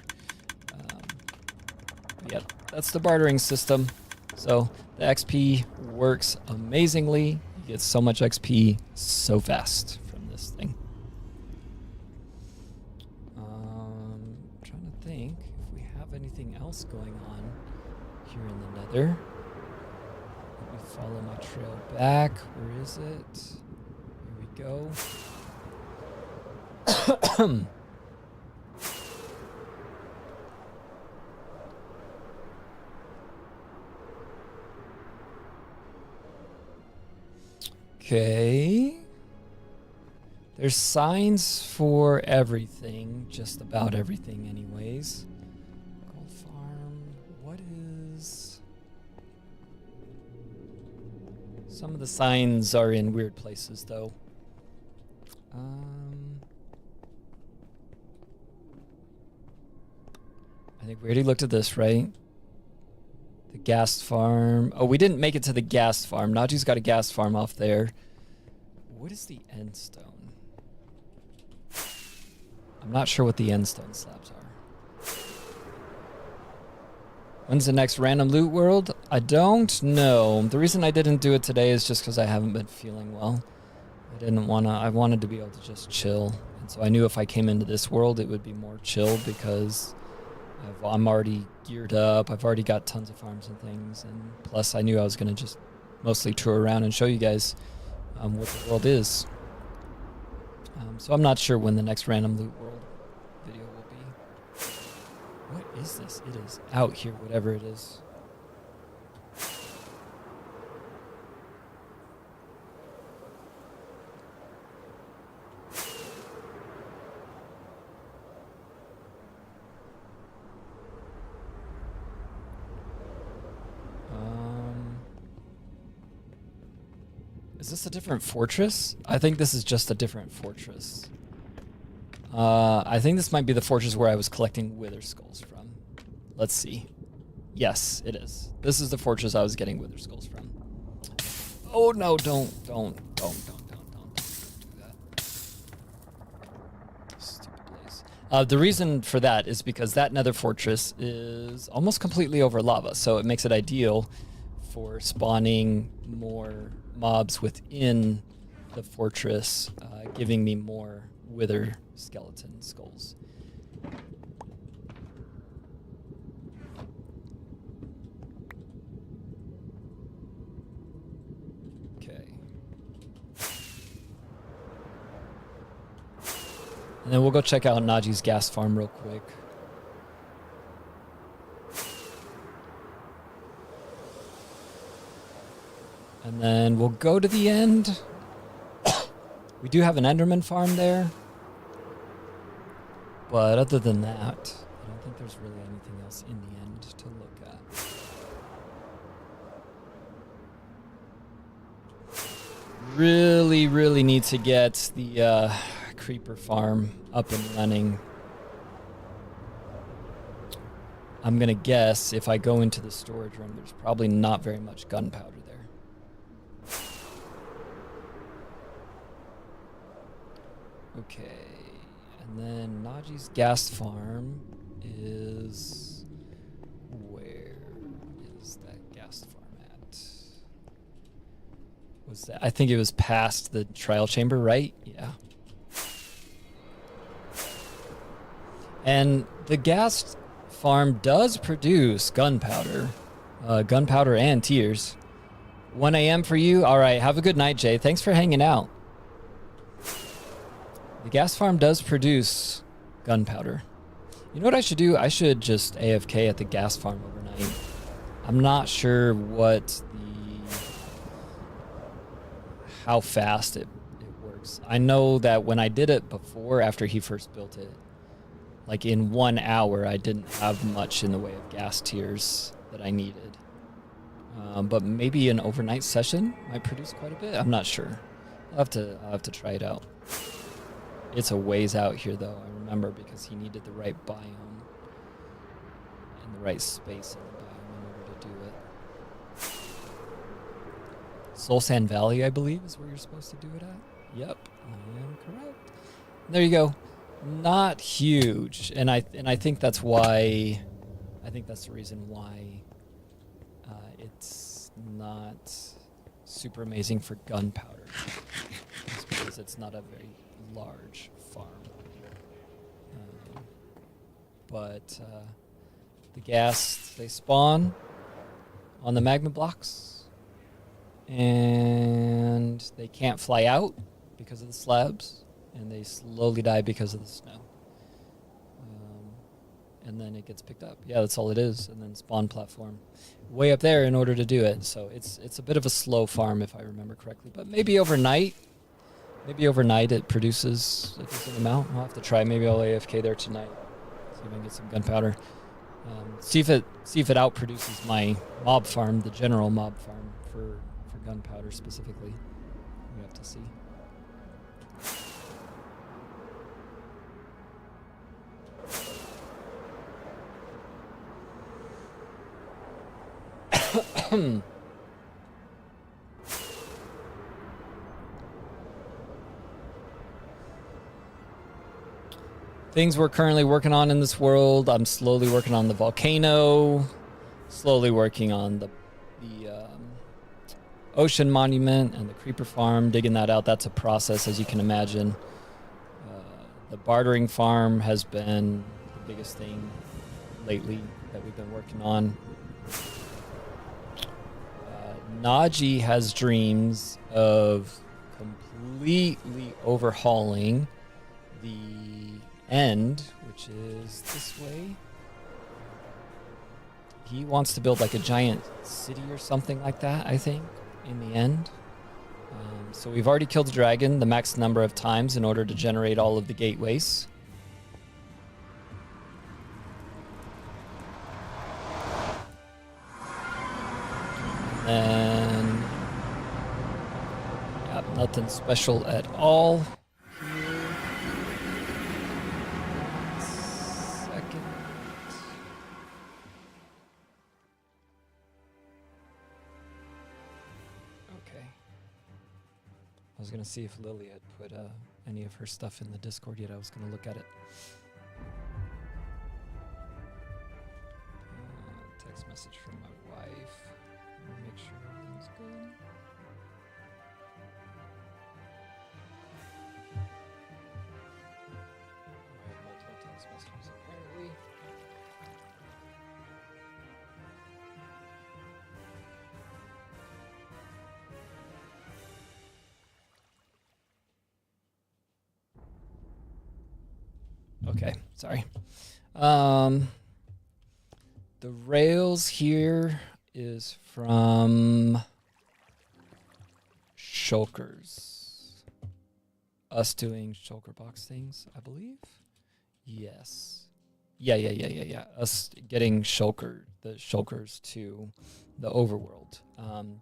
Yep, that's the bartering system. So the XP works amazingly. You get so much XP so fast from this thing. Trying to think if we have anything else going on here in the Nether. Let me follow my trail back. Where is it? Here we go. Okay. There's signs for everything, just about everything anyways. Gold farm, what is... Some of the signs are in weird places though. I think we already looked at this, right? The gas farm. Oh, we didn't make it to the gas farm. Naji's got a gas farm off there. What is the end stone? I'm not sure what the end stone slabs are. When's the next random loot world? I don't know. The reason I didn't do it today is just because I haven't been feeling well. I wanted to be able to just chill. And so I knew if I came into this world, it would be more chill because I'm already geared up. I've already got tons of farms and things. And plus, I knew I was going to just mostly tour around and show you guys what the world is. So I'm not sure when the next random loot world video will be. What is this? It is out here, whatever it is. Is this a different fortress? I think this is just a different fortress. I think this might be the fortress where I was collecting wither skulls from. Let's see. Yes, it is. This is the fortress I was getting wither skulls from. Oh no, don't do that. Stupid place. The reason for that is because that nether fortress is almost completely over lava, so it makes it ideal for spawning more mobs within the fortress, giving me more wither skeleton skulls. Okay. And then we'll go check out Naji's gas farm real quick. And then we'll go to the end. We do have an Enderman farm there. But other than that, I don't think there's really anything else in the end to look at. Really need to get the creeper farm up and running. I'm gonna guess if I go into the storage room, there's probably not very much gunpowder there. Okay. And then Naji's gas farm is... Where is that gas farm at? Was that? I think it was past the trial chamber, right? Yeah. And the gas farm does produce gunpowder. Gunpowder and tears. 1 a.m. for you? Alright, have a good night, Jay. Thanks for hanging out. The gas farm does produce gunpowder. You know what I should do? I should just AFK at the gas farm overnight. I'm not sure how fast it works. I know that when I did it before, after he first built it, like in 1 hour, I didn't have much in the way of gas tiers that I needed. But maybe an overnight session might produce quite a bit. I'm not sure. I'll have to try it out. It's a ways out here, though, I remember, because he needed the right biome and the right space in the biome in order to do it. Soul Sand Valley, I believe, is where you're supposed to do it at. Yep, I am correct. There you go. Not huge, and I think that's why. I think that's the reason why it's not super amazing for gunpowder. It's because it's not a very large farm. But the gas, they spawn on the magma blocks, and they can't fly out because of the slabs, and they slowly die because of the snow. And then it gets picked up. Yeah, that's all it is. And then spawn platform way up there in order to do it. So it's a bit of a slow farm if I remember correctly. But maybe overnight it produces a decent amount. I'll have to try. Maybe I'll AFK there tonight. See if I can get some gunpowder. See if it outproduces my mob farm, the general mob farm for gunpowder specifically. We have to see. Things we're currently working on in this world. I'm slowly working on the volcano, slowly working on the ocean monument and the creeper farm, digging that out. That's a process, as you can imagine. The bartering farm has been the biggest thing lately that we've been working on. Naji has dreams of completely overhauling the end, which is this way. He wants to build like a giant city or something like that, I think, in the end. So we've already killed the dragon the max number of times in order to generate all of the gateways. And Nothing special at all here. Second. Okay. I was going to see if Lily had put any of her stuff in the Discord yet. I was going to look at it. Text message from my wife. Make sure everything's good. I have multiple text messages apparently. Okay, sorry. The rails here is from Shulkers. Us doing Shulker box things, I believe. Yes. Yeah. Us getting the Shulkers to the overworld.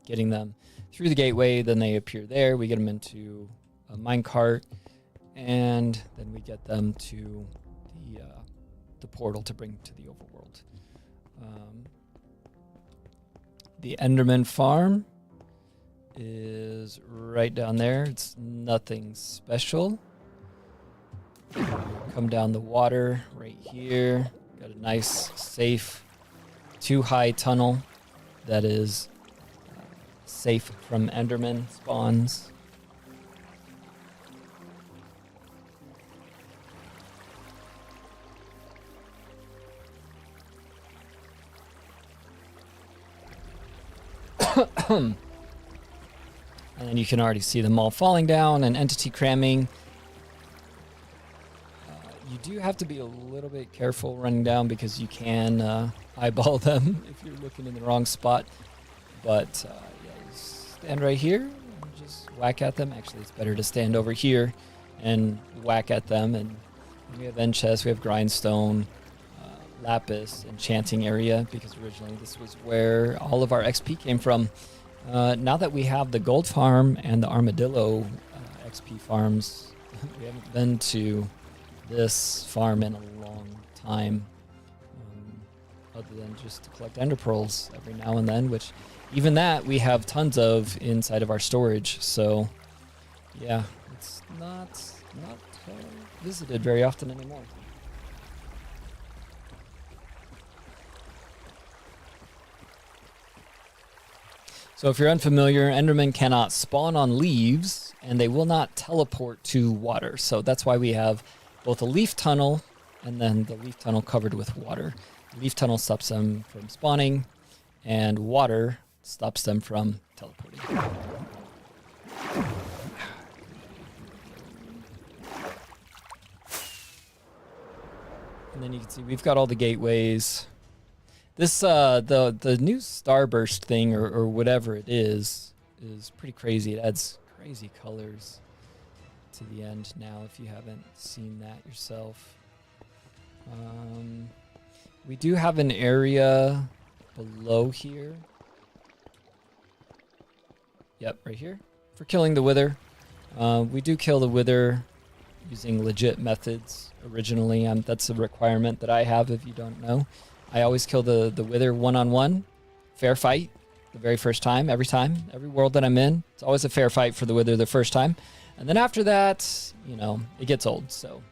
Getting them through the gateway, then they appear there. We get them into a minecart, and then we get them to the portal to bring to the overworld. The Enderman farm is right down there. It's nothing special. Come down the water right here. Got a nice, safe, too-high tunnel that is safe from Enderman spawns. And then you can already see them all falling down and entity cramming. You do have to be a little bit careful running down because you can eyeball them if you're looking in the wrong spot. But yeah, you stand right here and just whack at them. Actually, it's better to stand over here and whack at them. And we have end chest, we have grindstone, lapis, enchanting area, because originally this was where all of our XP came from. Now that we have the gold farm and the armadillo XP farms, we haven't been to this farm in a long time, other than just to collect ender pearls every now and then, which even that we have tons of inside of our storage. So yeah, it's not visited very often anymore. So if you're unfamiliar, Endermen cannot spawn on leaves, and they will not teleport to water. So that's why we have both a leaf tunnel and then the leaf tunnel covered with water. The leaf tunnel stops them from spawning, and water stops them from teleporting. And then you can see we've got all the gateways. This the new starburst thing or whatever it is pretty crazy. It adds crazy colors to the end now if you haven't seen that yourself. We do have an area below here. Yep, right here. For killing the wither. We do kill the wither using legit methods originally. That's a requirement that I have if you don't know. I always kill the wither one-on-one. Fair fight the very first time, every world that I'm in. It's always a fair fight for the wither the first time. And then after that, you know, it gets old. So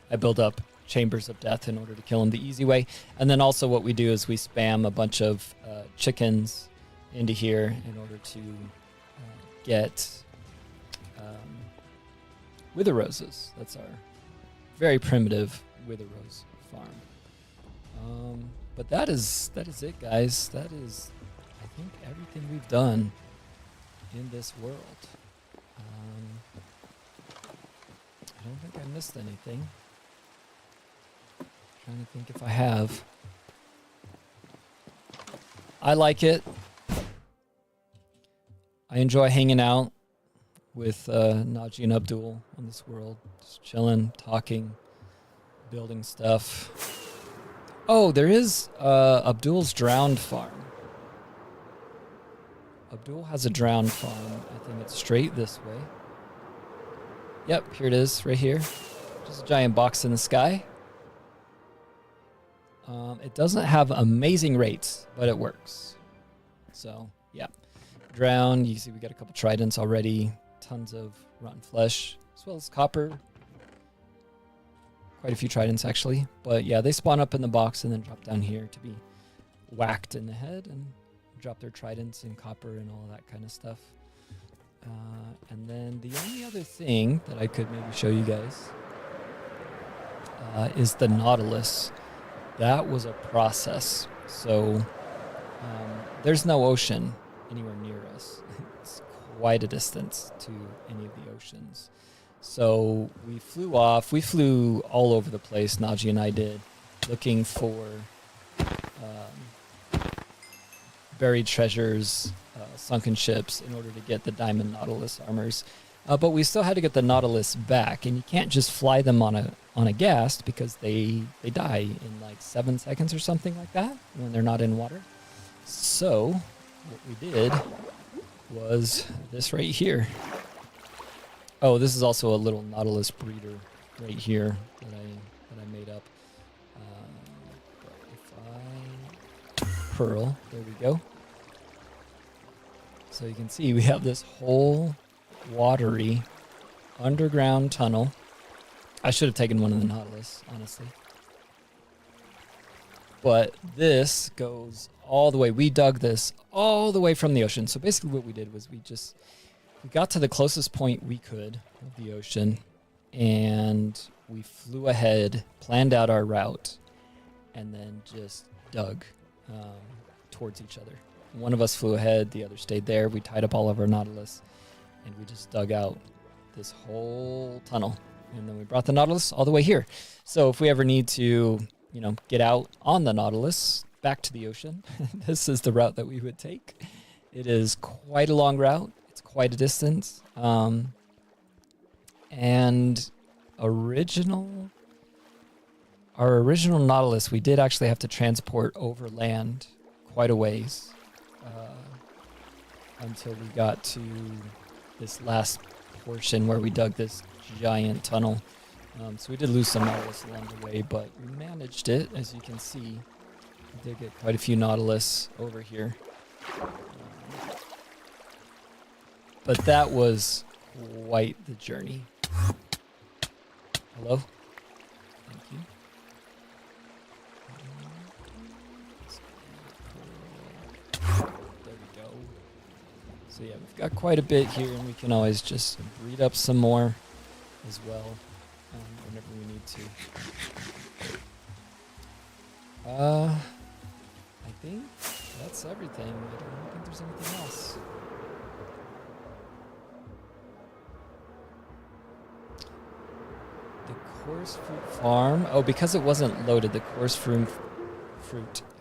I build up chambers of death in order to kill him the easy way. And then also what we do is we spam a bunch of chickens into here in order to get wither roses. That's our very primitive wither rose farm. But that is it, guys. That is, I think, everything we've done in this world. I don't think I missed anything. Trying to think if I have. I like it. I enjoy hanging out with Naji and Abdul on this world. Just chilling, talking, building stuff. Oh, there is Abdul's drowned farm. Abdul has a drowned farm. I think it's straight this way. Yep, here it is, right here. Just a giant box in the sky. It doesn't have amazing rates, but it works. So, yeah. Drown, you can see we got a couple tridents already. Tons of rotten flesh, as well as copper. Quite a few tridents, actually. But yeah, they spawn up in the box and then drop down here to be whacked in the head and drop their tridents and copper and all that kind of stuff. And then the only other thing that I could maybe show you guys is the Nautilus. That was a process. So there's no ocean anywhere near us. It's quite a distance to any of the oceans. So we flew off. We flew all over the place, Najee and I did, looking for buried treasures, sunken ships, in order to get the Diamond Nautilus armors. But we still had to get the Nautilus back, and you can't just fly them on a ghast because they die in like 7 seconds or something like that when they're not in water. So what we did was this right here. Oh, this is also a little Nautilus breeder right here that I made up. But if I pearl, there we go. So you can see we have this whole watery underground tunnel. I should have taken one of the Nautilus, honestly. But this goes all the way. We dug this all the way from the ocean. So basically what we did was we got to the closest point we could of the ocean, and we flew ahead, planned out our route, and then just dug towards each other. One of us flew ahead, the other stayed there. We tied up all of our Nautilus, and we just dug out this whole tunnel. And then we brought the Nautilus all the way here. So if we ever need to, get out on the Nautilus back to the ocean, this is the route that we would take. It is quite a long route. It's quite a distance. And our original Nautilus, we did actually have to transport over land quite a ways until we got to this last portion where we dug this giant tunnel. So we did lose some Nautilus along the way, but we managed it, as you can see. We did get quite a few Nautilus over here. But that was quite the journey. Hello? Thank you. There we go. So yeah, we've got quite a bit here, and we can always just breed up some more as well whenever we need to. I think that's everything. I don't think there's anything else. The coarse fruit farm. Oh, because it wasn't loaded, the coarse fruit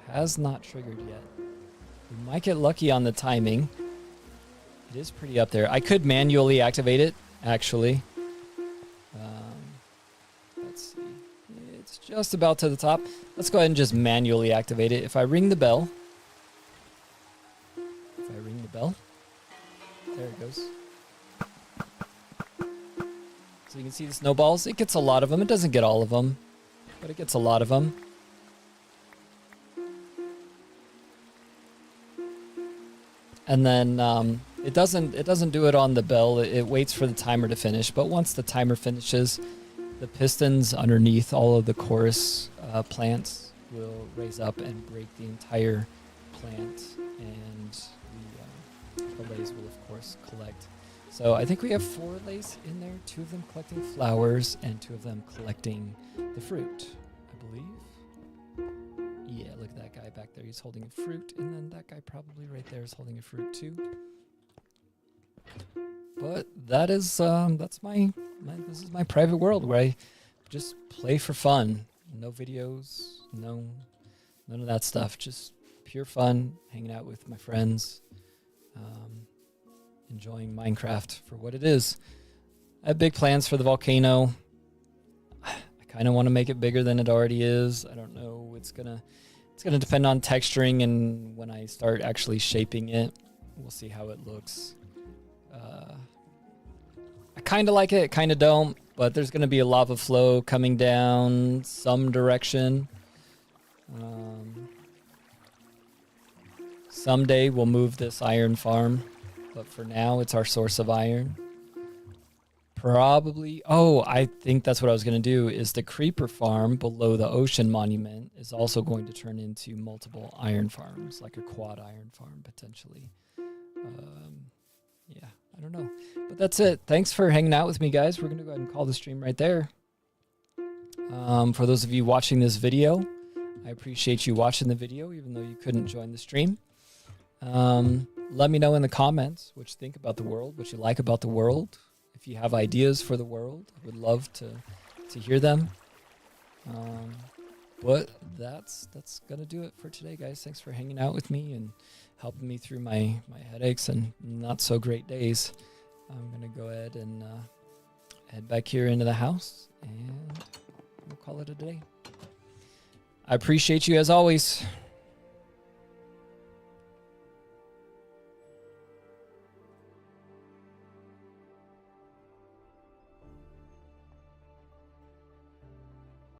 has not triggered yet. We might get lucky on the timing. It is pretty up there. I could manually activate it, actually. Let's see. It's just about to the top. Let's go ahead and just manually activate it. If I ring the bell. There it goes. So you can see the snowballs. It gets a lot of them. It doesn't get all of them, but it gets a lot of them. And then it doesn't do it on the bell. It waits for the timer to finish. But once the timer finishes, the pistons underneath all of the chorus plants will raise up and break the entire plant, and the lays will of course collect. So I think we have 4 lays in there, 2 of them collecting flowers and 2 of them collecting the fruit, I believe. Yeah, look at that guy back there. He's holding a fruit, and then that guy probably right there is holding a fruit too. But that is that's my this is my private world where I just play for fun. No videos, none of that stuff. Just pure fun, hanging out with my friends. Enjoying Minecraft for what it is. I have big plans for the volcano. I kind of want to make it bigger than it already is. I don't know. It's gonna depend on texturing and when I start actually shaping it We'll see how it looks. I kind of like it, kind of don't, but there's going to be a lava flow coming down some direction. Someday we'll move this iron farm, but for now it's our source of iron. Probably, oh, I think that's what I was going to do, is the creeper farm below the ocean monument is also going to turn into multiple iron farms, like a quad iron farm potentially. Yeah, I don't know. But that's it. Thanks for hanging out with me, guys. We're going to go ahead and call the stream right there. For those of you watching this video, I appreciate you watching the video, even though you couldn't join the stream. Let me know in the comments what you think about the world, what you like about the world. If you have ideas for the world, I would love to hear them. But that's gonna do it for today, guys. Thanks for hanging out with me and helping me through my headaches and not so great days. I'm gonna go ahead and head back here into the house, and we'll call it a day. I appreciate you as always.